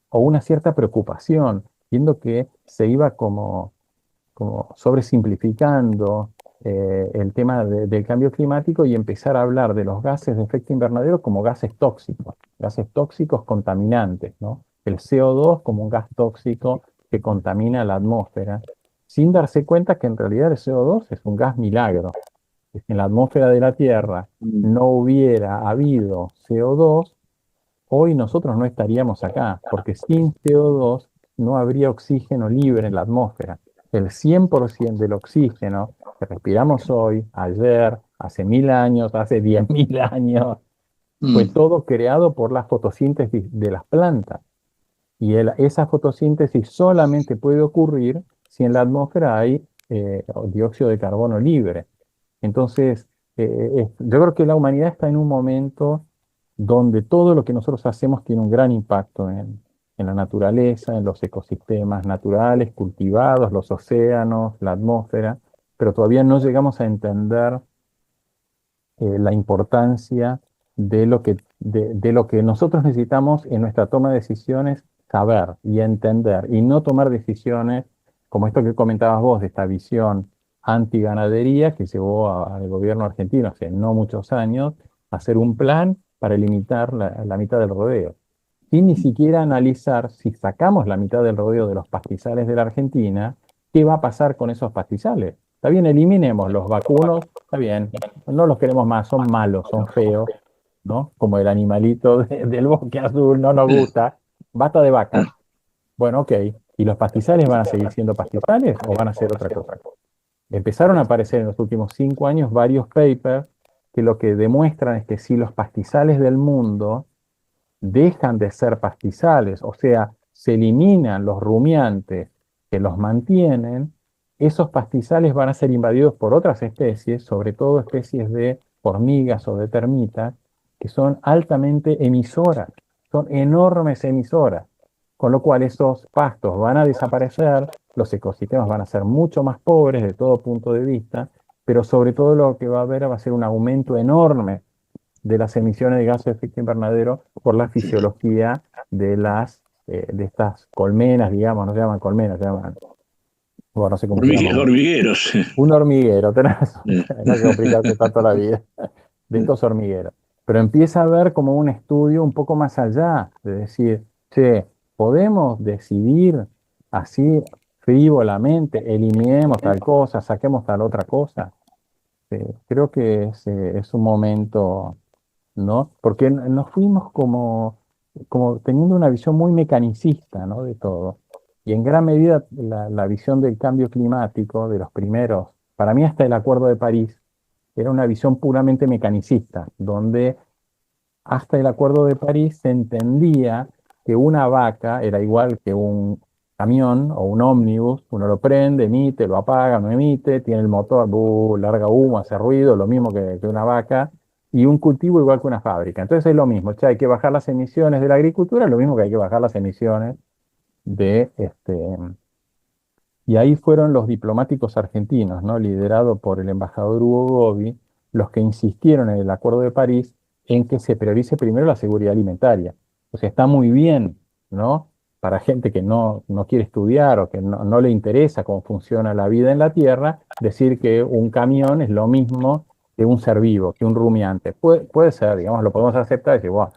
Speaker 9: o una cierta preocupación, viendo que se iba como sobresimplificando el tema del cambio climático y empezar a hablar de los gases de efecto invernadero como gases tóxicos contaminantes, ¿no? El CO2 como un gas tóxico que contamina la atmósfera, sin darse cuenta que en realidad el CO2 es un gas milagro. Si en la atmósfera de la Tierra no hubiera habido CO2, hoy nosotros no estaríamos acá, porque sin CO2 no habría oxígeno libre en la atmósfera. El 100% del oxígeno que respiramos hoy, ayer, hace 1000 años, hace 10.000 años, fue todo creado por la fotosíntesis de las plantas. Y esa fotosíntesis solamente puede ocurrir si en la atmósfera hay dióxido de carbono libre. Entonces, yo creo que la humanidad está en un momento donde todo lo que nosotros hacemos tiene un gran impacto en la naturaleza, en los ecosistemas naturales, cultivados, los océanos, la atmósfera, pero todavía no llegamos a entender la importancia de lo que nosotros necesitamos en nuestra toma de decisiones, saber y entender, y no tomar decisiones como esto que comentabas vos, de esta visión antiganadería que llevó al gobierno argentino hace no muchos años a hacer un plan para limitar la mitad del rodeo, sin ni siquiera analizar si sacamos la mitad del rodeo de los pastizales de la Argentina, ¿qué va a pasar con esos pastizales? Está bien, eliminemos los vacunos, está bien, no los queremos más, son malos, son feos, ¿no? Como el animalito del bosque azul, no nos gusta, basta de vacas. Bueno, ok, ¿y los pastizales van a seguir siendo pastizales o van a ser otra cosa? Empezaron a aparecer en los últimos 5 años varios papers que lo que demuestran es que si los pastizales del mundo dejan de ser pastizales, o sea, se eliminan los rumiantes que los mantienen, esos pastizales van a ser invadidos por otras especies, sobre todo especies de hormigas o de termitas, que son altamente emisoras, son enormes emisoras, con lo cual esos pastos van a desaparecer, los ecosistemas van a ser mucho más pobres de todo punto de vista, pero sobre todo lo que va a haber va a ser un aumento enorme de las emisiones de gases de efecto invernadero por la fisiología de estas colmenas, digamos, no se llaman colmenas, se llaman, bueno, no sé cómo se llaman.
Speaker 8: Hormigueros.
Speaker 9: Un hormiguero, tenés razón, no hay que complicarse tanto la vida, de estos hormigueros. Pero empieza a haber como un estudio un poco más allá, de decir, che, podemos decidir así frívolamente, eliminemos tal cosa, saquemos tal otra cosa. Creo que es un momento, ¿no? Porque nos fuimos como teniendo una visión muy mecanicista, ¿no? De todo. Y en gran medida la visión del cambio climático, de los primeros, para mí hasta el Acuerdo de París, era una visión puramente mecanicista, donde hasta el Acuerdo de París se entendía que una vaca era igual que un camión o un ómnibus, uno lo prende, emite, lo apaga, no emite, tiene el motor, larga humo, hace ruido, lo mismo que una vaca, y un cultivo igual que una fábrica. Entonces es lo mismo, o sea, hay que bajar las emisiones de la agricultura, lo mismo que hay que bajar las emisiones de Y ahí fueron los diplomáticos argentinos, ¿no? Liderados por el embajador Hugo Gobi, los que insistieron en el Acuerdo de París en que se priorice primero la seguridad alimentaria. O sea, está muy bien, ¿no? Para gente que no quiere estudiar o que no le interesa cómo funciona la vida en la Tierra, decir que un camión es lo mismo que un ser vivo, que un rumiante. Puede ser, digamos, lo podemos aceptar y decir, wow,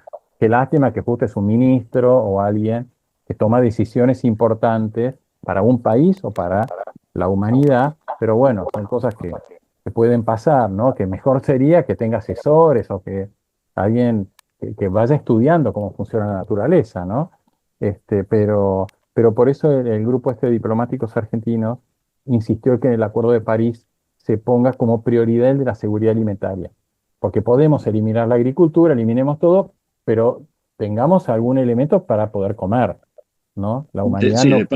Speaker 9: qué lástima que justo es un ministro o alguien que toma decisiones importantes para un país o para la humanidad, pero bueno, son cosas que pueden pasar, ¿no? Que mejor sería que tenga asesores o que alguien que vaya estudiando cómo funciona la naturaleza, ¿no? Pero por eso el grupo de diplomáticos argentinos insistió que en el Acuerdo de París se ponga como prioridad el de la seguridad alimentaria, porque podemos eliminar la agricultura, eliminemos todo, pero tengamos algún elemento para poder comer, ¿no? La humanidad
Speaker 8: Sí,
Speaker 9: no
Speaker 8: de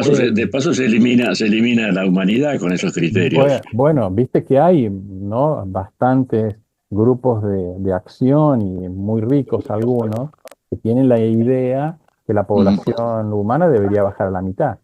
Speaker 8: paso se elimina la humanidad con esos criterios.
Speaker 9: Bueno, viste que hay, ¿no? Bastantes grupos de acción y muy ricos algunos que tienen la idea que la población humana debería bajar a la mitad.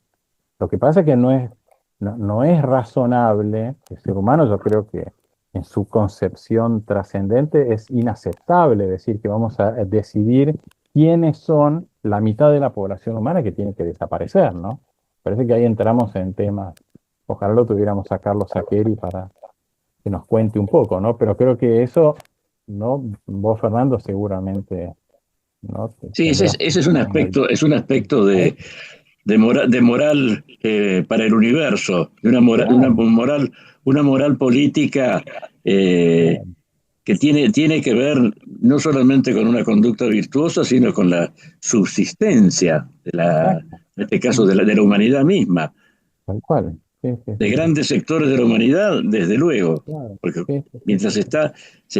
Speaker 9: Lo que pasa es que no es razonable, el ser humano yo creo que en su concepción trascendente es inaceptable decir que vamos a decidir quiénes son la mitad de la población humana que tiene que desaparecer, ¿no? Parece que ahí entramos en temas, ojalá lo tuviéramos a Carlos Saqueri para que nos cuente un poco, ¿no? Pero creo que eso, ¿no? Vos, Fernando, seguramente, ¿no?
Speaker 8: Sí, ese es un aspecto de moral para el universo, de una moral política que tiene que ver no solamente con una conducta virtuosa, sino con la subsistencia en este caso de la humanidad misma.
Speaker 9: Tal cual. Sí.
Speaker 8: De grandes sectores de la humanidad, desde luego, porque mientras se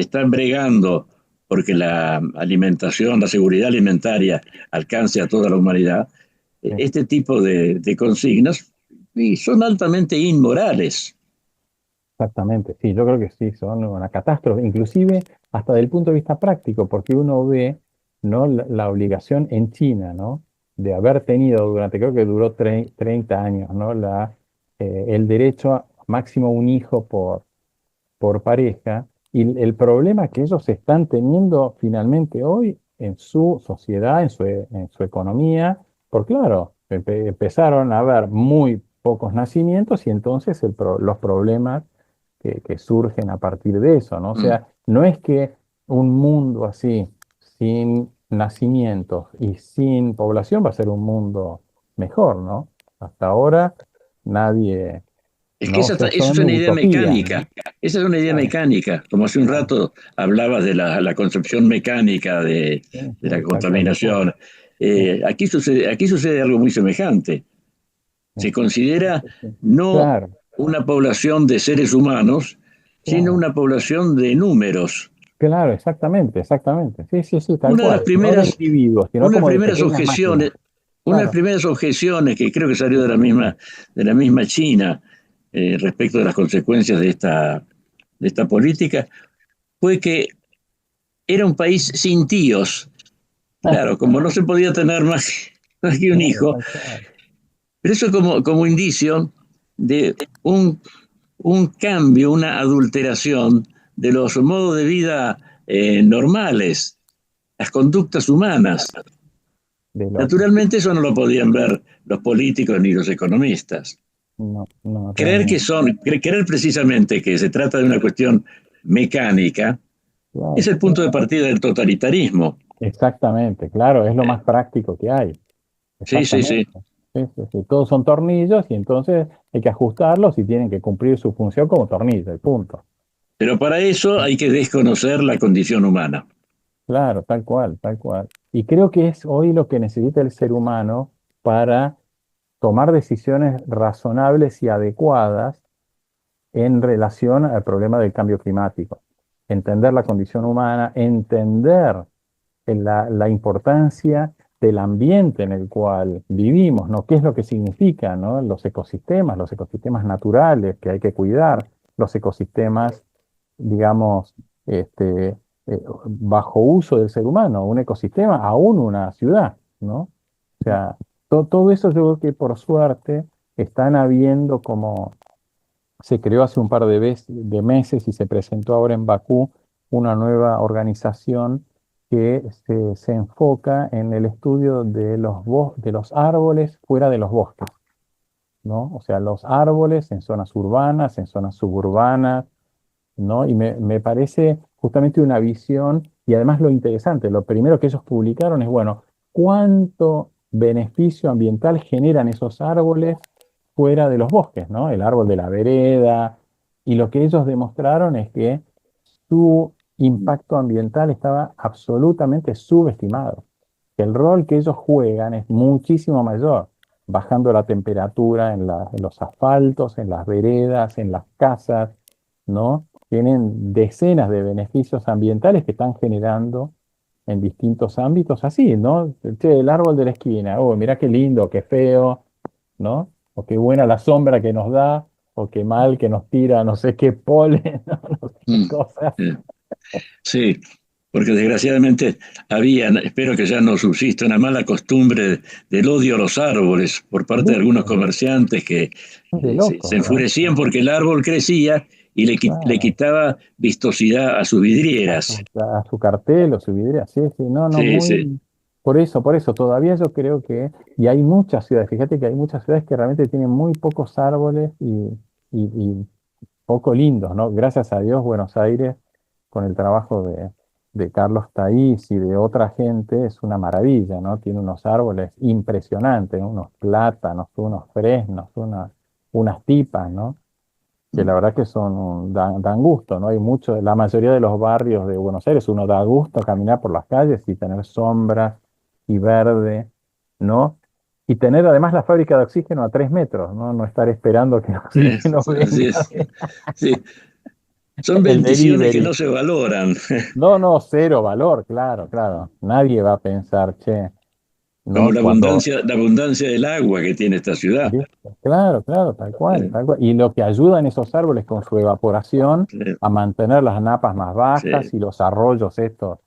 Speaker 8: está bregando porque la alimentación, la seguridad alimentaria alcance a toda la humanidad, este tipo de consignas son altamente inmorales.
Speaker 9: Exactamente, sí, yo creo que sí, son una catástrofe, inclusive hasta del punto de vista práctico, porque uno ve, ¿no? la obligación en China, ¿no? De haber tenido creo que duró 30 años, ¿no? El derecho a máximo un hijo por pareja, y el problema que ellos están teniendo finalmente hoy en su sociedad, en su economía, porque claro, empezaron a haber muy pocos nacimientos y entonces los problemas que surgen a partir de eso, ¿no? O sea, no es que un mundo así, sin nacimientos y sin población, va a ser un mundo mejor, ¿no? Hasta ahora nadie...
Speaker 8: Es que esa es una idea mecánica, ¿no? Esa es una idea mecánica, como hace un rato hablabas de la concepción mecánica de la contaminación. Aquí sucede algo muy semejante. Se considera no una población de seres humanos, sino una población de números.
Speaker 9: Claro, exactamente, exactamente. Sí, sí, sí, tal
Speaker 8: Una de las
Speaker 9: cual. No de
Speaker 8: primeras,
Speaker 9: individuos, sino
Speaker 8: una de las
Speaker 9: como de
Speaker 8: primeras
Speaker 9: pequeñas máquinas.
Speaker 8: objeciones, una de las
Speaker 9: Claro.
Speaker 8: primeras objeciones que creo que salió de la misma China respecto de las consecuencias de esta política fue que era un país sin tíos. Claro, como no se podía tener más que un
Speaker 9: Claro,
Speaker 8: hijo,
Speaker 9: tal cual.
Speaker 8: pero eso como indicio de un cambio, una adulteración de los modos de vida normales, las conductas humanas.
Speaker 9: De loco.
Speaker 8: Naturalmente eso no lo podían ver los políticos ni los economistas.
Speaker 9: No, no, realmente.
Speaker 8: Creer precisamente que se trata de una cuestión mecánica es
Speaker 9: Claro.
Speaker 8: el punto de partida del totalitarismo.
Speaker 9: Exactamente, claro, es lo más práctico que hay.
Speaker 8: Sí, sí,
Speaker 9: Exactamente.
Speaker 8: sí.
Speaker 9: Sí, sí, sí. Todos son tornillos y entonces hay que ajustarlos y tienen que cumplir su función como tornillo, y punto.
Speaker 8: Pero para eso hay que desconocer la condición humana.
Speaker 9: Claro, tal cual, tal cual. Y creo que es hoy lo que necesita el ser humano para tomar decisiones razonables y adecuadas en relación al problema del cambio climático. Entender la condición humana, entender la importancia del ambiente en el cual vivimos, ¿no? ¿Qué es lo que significa, ¿no? Los ecosistemas naturales que hay que cuidar, los ecosistemas, digamos, bajo uso del ser humano, un ecosistema, aún una ciudad, ¿no? O sea, todo eso yo creo que por suerte están habiendo como se creó hace un par de meses y se presentó ahora en Bakú una nueva organización que se enfoca en el estudio de de los árboles fuera de los bosques, ¿no? O sea, los árboles en zonas urbanas, en zonas suburbanas, ¿no? Y me parece justamente una visión, y además lo interesante, lo primero que ellos publicaron es, bueno, ¿cuánto beneficio ambiental generan esos árboles fuera de los bosques, ¿no? El árbol de la vereda, y lo que ellos demostraron es que su impacto ambiental estaba absolutamente subestimado, que el rol que ellos juegan es muchísimo mayor, bajando la temperatura en los asfaltos, en las veredas, en las casas, ¿no? Tienen decenas de beneficios ambientales que están generando en distintos ámbitos así, ¿no? Che, el árbol de la esquina, oh, mirá qué lindo, qué feo, ¿no? O qué buena la sombra que nos da, o qué mal que nos tira no sé qué polen, ¿no? No sé qué
Speaker 8: Mm,
Speaker 9: cosas.
Speaker 8: eh, Sí, porque desgraciadamente había, espero que ya no subsista, una mala costumbre del odio a los árboles por parte de algunos
Speaker 9: De,
Speaker 8: comerciantes que
Speaker 9: de
Speaker 8: se
Speaker 9: locos, ¿no?
Speaker 8: enfurecían porque el árbol crecía y le
Speaker 9: Claro.
Speaker 8: quitaba vistosidad a sus vidrieras.
Speaker 9: A su cartel o su vidriera, sí, sí, no, no,
Speaker 8: Sí, sí.
Speaker 9: muy. Por eso, todavía yo creo que, y hay muchas ciudades, fíjate que hay muchas ciudades que realmente tienen muy pocos árboles y poco lindos, ¿no? Gracias a Dios, Buenos Aires, con el trabajo de Carlos Taís y de otra gente, es una maravilla, ¿no? Tiene unos árboles impresionantes, ¿no? Unos plátanos, unos fresnos, unas tipas, ¿no? Que la verdad que dan gusto, ¿no? Hay mucho, la mayoría de los barrios de Buenos Aires, uno da gusto caminar por las calles y tener sombras y verde, ¿no? Y tener además la fábrica de oxígeno a 3 metros, ¿no? No estar esperando que el oxígeno
Speaker 8: Así
Speaker 9: venga.
Speaker 8: es. Sí. Son
Speaker 9: El
Speaker 8: bendiciones que no
Speaker 9: delivery.
Speaker 8: se valoran.
Speaker 9: No, no, cero valor, claro, claro. Nadie va a pensar, che,
Speaker 8: Como
Speaker 9: ¿no? Cuando,
Speaker 8: la abundancia del agua que tiene esta ciudad.
Speaker 9: ¿viste? Claro, claro, tal cual,
Speaker 8: Eh,
Speaker 9: tal cual. Y lo que ayudan esos árboles con su evaporación
Speaker 8: sí,
Speaker 9: a mantener las napas más bajas
Speaker 8: sí.
Speaker 9: y los arroyos estos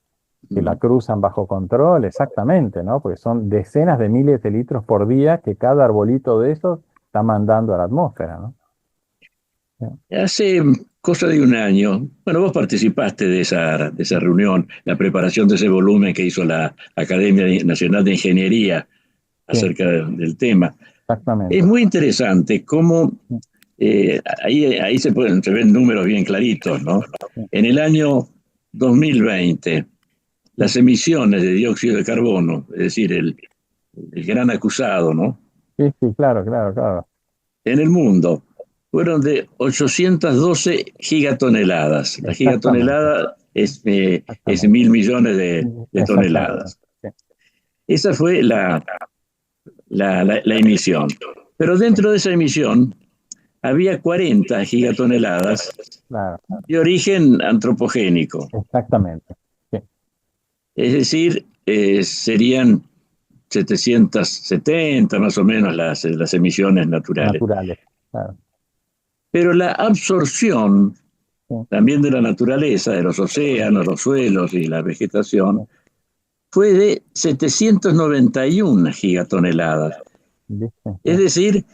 Speaker 9: que la
Speaker 8: Mm.
Speaker 9: cruzan bajo control, exactamente, ¿no? Porque son decenas de miles de litros por día que cada arbolito de esos está mandando a la atmósfera, ¿no?
Speaker 8: Hace cosa de un año, bueno, vos participaste de esa reunión, la preparación de ese volumen que hizo la Academia Nacional de Ingeniería
Speaker 9: Sí,
Speaker 8: acerca del tema. Es
Speaker 9: exactamente.
Speaker 8: muy interesante cómo ahí se ven números bien claritos, ¿no?
Speaker 9: Sí,
Speaker 8: En el año 2020, las emisiones de dióxido de carbono, es decir, el gran acusado, ¿no?
Speaker 9: sí, sí, claro, claro, claro.
Speaker 8: En el mundo fueron de 812 gigatoneladas. La
Speaker 9: Exactamente,
Speaker 8: gigatonelada es
Speaker 9: exactamente.
Speaker 8: 1.000 millones de
Speaker 9: Exactamente.
Speaker 8: toneladas.
Speaker 9: Sí,
Speaker 8: Esa fue la emisión. Pero
Speaker 9: sí,
Speaker 8: dentro de esa emisión había 40 gigatoneladas
Speaker 9: Claro,
Speaker 8: de origen antropogénico.
Speaker 9: exactamente. Sí,
Speaker 8: Es decir, serían 770 más o menos las emisiones naturales.
Speaker 9: naturales. Claro,
Speaker 8: Pero la absorción
Speaker 9: sí,
Speaker 8: también de la naturaleza, de los océanos, los suelos y la
Speaker 9: sí,
Speaker 8: vegetación, fue de 791 gigatoneladas.
Speaker 9: ¿viste? Sí.
Speaker 8: Es decir,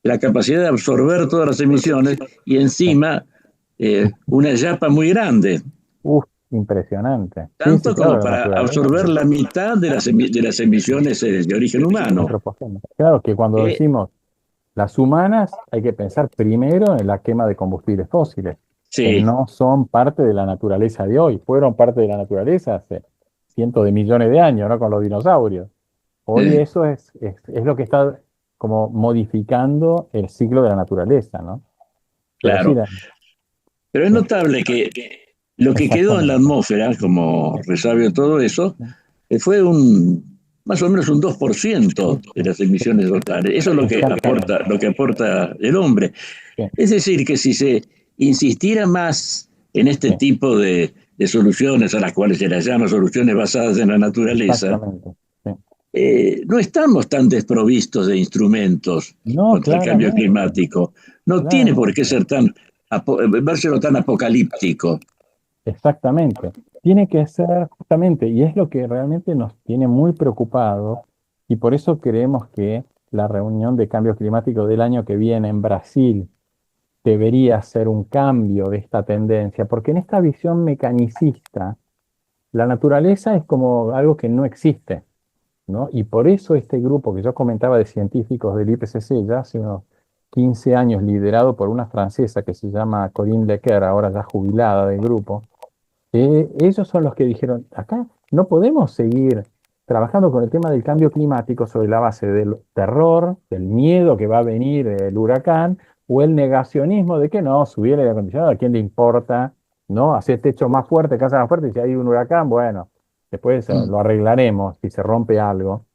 Speaker 8: la capacidad de absorber todas las emisiones y
Speaker 9: Sí.
Speaker 8: encima una yapa muy grande,
Speaker 9: Uf, impresionante. Sí, sí,
Speaker 8: tanto como
Speaker 9: claro, la
Speaker 8: para
Speaker 9: naturaleza.
Speaker 8: absorber la mitad de las emisiones de origen humano.
Speaker 9: Antropogénica. Claro que cuando
Speaker 8: Eh,
Speaker 9: decimos las humanas, hay que pensar primero en la quema de combustibles fósiles, que
Speaker 8: sí,
Speaker 9: no son parte de la naturaleza de hoy, fueron parte de la naturaleza hace cientos de millones de años, ¿no? Con los dinosaurios. Hoy
Speaker 8: eh,
Speaker 9: eso es lo que está como modificando el ciclo de la naturaleza, ¿no? Pero sí,
Speaker 8: claro. Pero es
Speaker 9: sí,
Speaker 8: notable que lo que quedó en la
Speaker 9: exactamente.
Speaker 8: atmósfera como resabio de todo eso
Speaker 9: Sí,
Speaker 8: fue más o menos un 2% de
Speaker 9: ¿viste?
Speaker 8: las
Speaker 9: Sí,
Speaker 8: emisiones totales. Eso es
Speaker 9: exactamente.
Speaker 8: lo que aporta el hombre.
Speaker 9: Sí,
Speaker 8: Es decir, que si se insistiera más en este
Speaker 9: sí,
Speaker 8: tipo de soluciones a las cuales se las llama soluciones basadas en la naturaleza,
Speaker 9: exactamente. Sí.
Speaker 8: no estamos tan desprovistos de instrumentos
Speaker 9: No,
Speaker 8: contra el cambio
Speaker 9: claramente,
Speaker 8: climático. No tiene por qué
Speaker 9: claramente.
Speaker 8: ser vérselo tan apocalíptico.
Speaker 9: Exactamente. Tiene que ser justamente, y es lo que realmente nos tiene muy preocupados, y por eso creemos que la reunión de cambio climático del año que viene en Brasil debería ser un cambio de esta tendencia, porque en esta visión mecanicista, la naturaleza es como algo que no existe, ¿no? Y por eso este grupo que yo comentaba de científicos del IPCC ya hace unos 15 años, liderado por una francesa que se llama Corinne Lequer, ahora ya jubilada del grupo, ellos son los que dijeron, acá no podemos seguir trabajando con el tema del cambio climático sobre la base del terror, del miedo que va a venir el huracán, o el negacionismo de que no, subir el aire acondicionado, ¿a quién le importa? ¿No? Hacer techo más fuerte, casa más fuerte, y si hay un huracán, bueno, después lo arreglaremos si se rompe algo,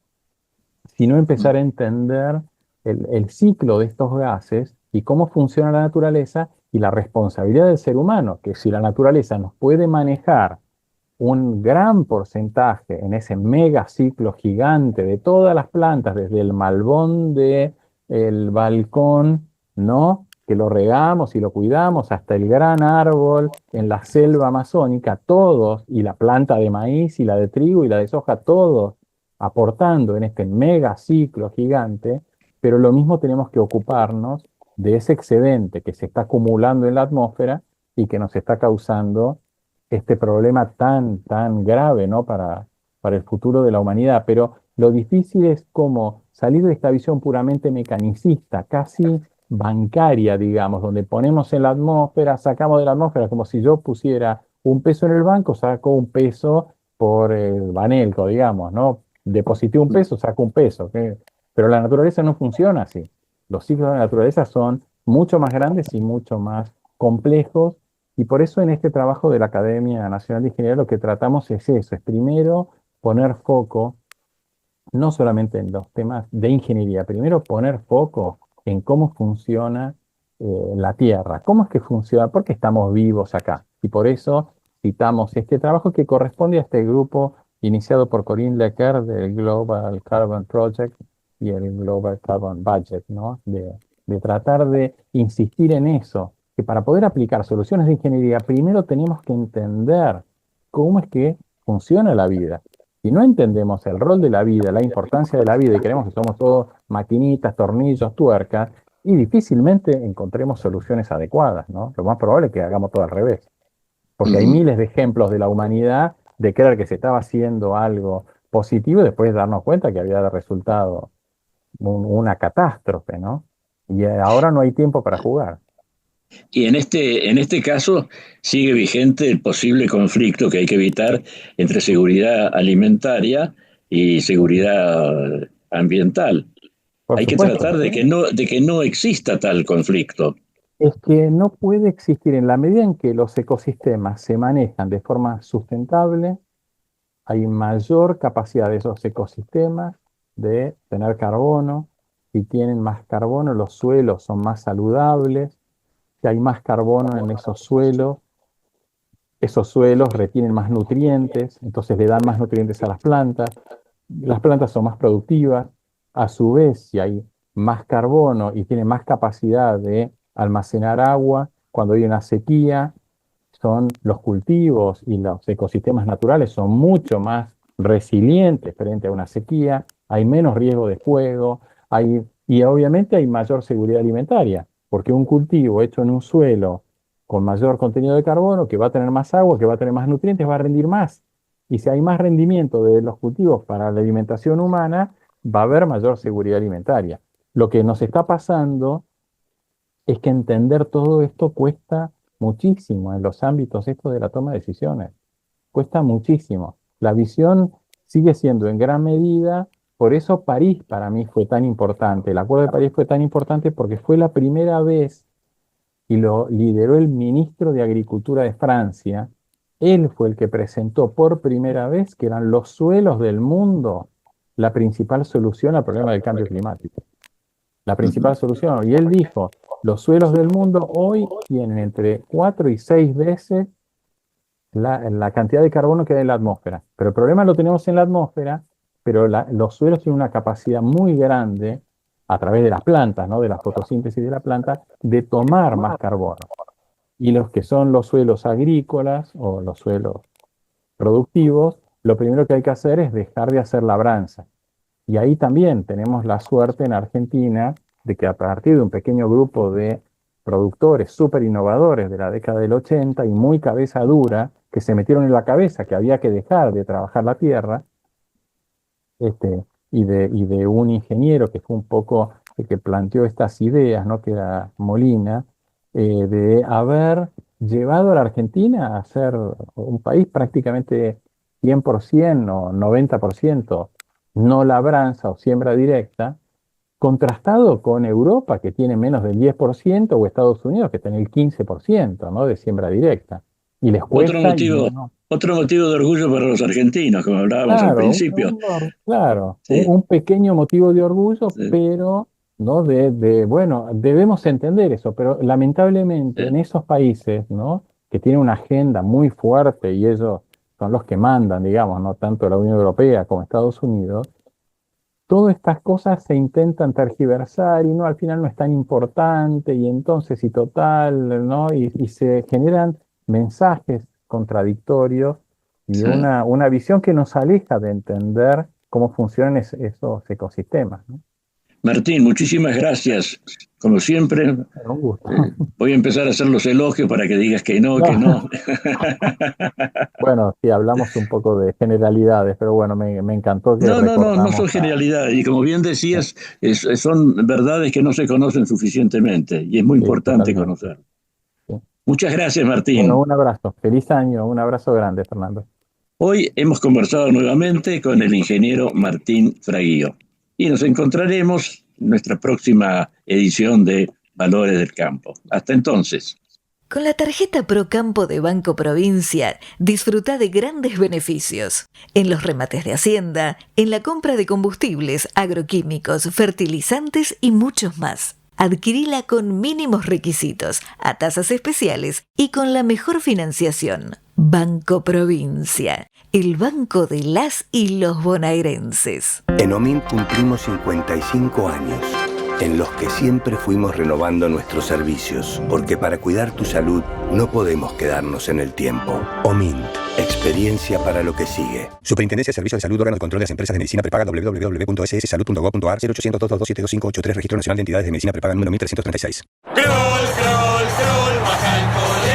Speaker 9: sino empezar a entender el ciclo de estos gases y cómo funciona la naturaleza y la responsabilidad del ser humano, que si la naturaleza nos puede manejar un gran porcentaje en ese mega ciclo gigante de todas las plantas, desde el malbón de el balcón, ¿no? Que lo regamos y lo cuidamos, hasta el gran árbol en la selva amazónica, todos, y la planta de maíz y la de trigo y la de soja, todos aportando en este mega ciclo gigante, pero lo mismo tenemos que ocuparnos de ese excedente que se está acumulando en la atmósfera y que nos está causando este problema tan, tan grave, ¿no? Para el futuro de la humanidad. Pero lo difícil es cómo salir de esta visión puramente mecanicista, casi bancaria, digamos, donde ponemos en la atmósfera, sacamos de la atmósfera, como si yo pusiera un peso en el banco, saco un peso por el Banelco, digamos, ¿no? Deposité un peso, saco un peso. Pero la naturaleza no funciona así. Los ciclos de la naturaleza son mucho más grandes y mucho más complejos, y por eso en este trabajo de la Academia Nacional de Ingeniería lo que tratamos es eso, es primero poner foco no solamente en los temas de ingeniería, primero poner foco en cómo funciona la Tierra, cómo es que funciona, por qué estamos vivos acá. Y por eso citamos este trabajo que corresponde a este grupo iniciado por Corinne Lequer del Global Carbon Project y el Global Carbon Budget, ¿no? De tratar de insistir en eso, que para poder aplicar soluciones de ingeniería, primero tenemos que entender cómo es que funciona la vida. Si no entendemos el rol de la vida, la importancia de la vida y creemos que somos todos maquinitas, tornillos, tuercas, y difícilmente encontremos soluciones adecuadas, ¿no? Lo más probable es que hagamos todo al revés, porque hay miles de ejemplos de la humanidad de creer que se estaba haciendo algo positivo y después darnos cuenta que había de resultado una catástrofe, ¿no? Y ahora no hay tiempo para jugar.
Speaker 8: Y en este caso sigue vigente el posible conflicto que hay que evitar entre seguridad alimentaria y seguridad ambiental.
Speaker 9: Por
Speaker 8: Hay que
Speaker 9: supuesto,
Speaker 8: tratar de que no exista tal conflicto.
Speaker 9: es que no puede existir en la medida en que los ecosistemas se manejan de forma sustentable, hay mayor capacidad de esos ecosistemas de tener carbono si tienen más carbono, los suelos son más saludables. Si hay más carbono en esos suelos retienen más nutrientes, entonces le dan más nutrientes a las plantas son más productivas. A su vez, si hay más carbono y tienen más capacidad de almacenar agua, cuando hay una sequía, los cultivos y los ecosistemas naturales son mucho más resilientes frente a una sequía, hay menos riesgo de fuego, y obviamente hay mayor seguridad alimentaria, porque un cultivo hecho en un suelo con mayor contenido de carbono, que va a tener más agua, que va a tener más nutrientes, va a rendir más. Y si hay más rendimiento de los cultivos para la alimentación humana, va a haber mayor seguridad alimentaria. Lo que nos está pasando es que entender todo esto cuesta muchísimo en los ámbitos estos de la toma de decisiones. Cuesta muchísimo. La visión sigue siendo en gran medida, por eso París para mí fue tan importante. El Acuerdo de París fue tan importante porque fue la primera vez, y lo lideró el ministro de Agricultura de Francia. Él fue el que presentó por primera vez que eran los suelos del mundo la principal solución al problema del cambio climático. La principal solución. Y él dijo, los suelos del mundo hoy tienen entre 4 y 6 veces la cantidad de carbono que hay en la atmósfera. Pero el problema lo tenemos en la atmósfera, pero los suelos tienen una capacidad muy grande, a través de las plantas, ¿no? De la fotosíntesis de la planta, de tomar más carbono. Y los que son los suelos agrícolas o los suelos productivos, lo primero que hay que hacer es dejar de hacer labranza. Y ahí también tenemos la suerte en Argentina de que a partir de un pequeño grupo de productores súper innovadores de la década del 80 y muy cabeza dura, que se metieron en la cabeza que había que dejar de trabajar la tierra, y de un ingeniero que fue un poco el que planteó estas ideas, ¿no? Que era Molina, de haber llevado a la Argentina a ser un país prácticamente 100% o 90% no labranza o siembra directa, contrastado con Europa, que tiene menos del 10%, o Estados Unidos, que tiene el 15%, ¿no? De siembra directa. Y les cuesta...
Speaker 8: Otro motivo de orgullo para los argentinos, como hablábamos al principio.
Speaker 9: Un pequeño motivo de orgullo, pero ¿no? Bueno, debemos entender eso, pero lamentablemente en esos países, ¿no? Que tienen una agenda muy fuerte y ellos son los que mandan, digamos, no tanto la Unión Europea como Estados Unidos, todas estas cosas se intentan tergiversar y no, al final no es tan importante, y entonces y total, ¿no? Y se generan mensajes contradictorios y una visión que nos aleja de entender cómo funcionan esos ecosistemas, ¿no?
Speaker 8: Martín, muchísimas gracias. Como siempre,
Speaker 9: un gusto.
Speaker 8: Voy a empezar a hacer los elogios para que digas que no.
Speaker 9: Bueno, sí, hablamos un poco de generalidades, pero bueno, me encantó que
Speaker 8: no son generalidades. Y como bien decías, son verdades que no se conocen suficientemente y es muy importante conocer. Sí. Muchas gracias, Martín.
Speaker 9: Bueno, un abrazo. Feliz año. Un abrazo grande, Fernando.
Speaker 8: Hoy hemos conversado nuevamente con el ingeniero Martín Fraguío. Y nos encontraremos en nuestra próxima edición de Valores del Campo. Hasta entonces.
Speaker 1: Con la tarjeta Procampo de Banco Provincia, disfruta de grandes beneficios. En los remates de Hacienda, en la compra de combustibles, agroquímicos, fertilizantes y muchos más. Adquirila con mínimos requisitos, a tasas especiales y con la mejor financiación. Banco Provincia, el banco de las y los bonaerenses.
Speaker 2: En OMINT cumplimos 55 años, en los que siempre fuimos renovando nuestros servicios, porque para cuidar tu salud no podemos quedarnos en el tiempo. OMINT, experiencia para lo que sigue.
Speaker 3: Superintendencia de Servicios de Salud, órgano de control de las empresas de medicina prepaga, www.sssalud.gov.ar, 0800-222-72583, Registro Nacional de Entidades de Medicina Prepaga número 1336.
Speaker 4: Crol, baja el colesterol.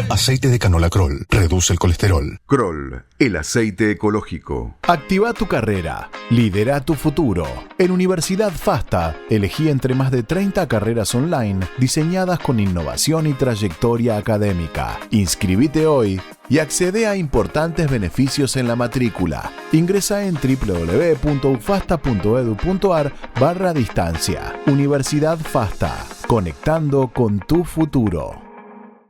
Speaker 5: Aceite de canola Kroll reduce el colesterol.
Speaker 6: Kroll, el aceite ecológico.
Speaker 7: Activa tu carrera. Lidera tu futuro. En Universidad FASTA, elegí entre más de 30 carreras online diseñadas con innovación y trayectoria académica. Inscribite hoy y accede a importantes beneficios en la matrícula. Ingresa en www.ufasta.edu.ar/distancia. Universidad FASTA, conectando con tu futuro.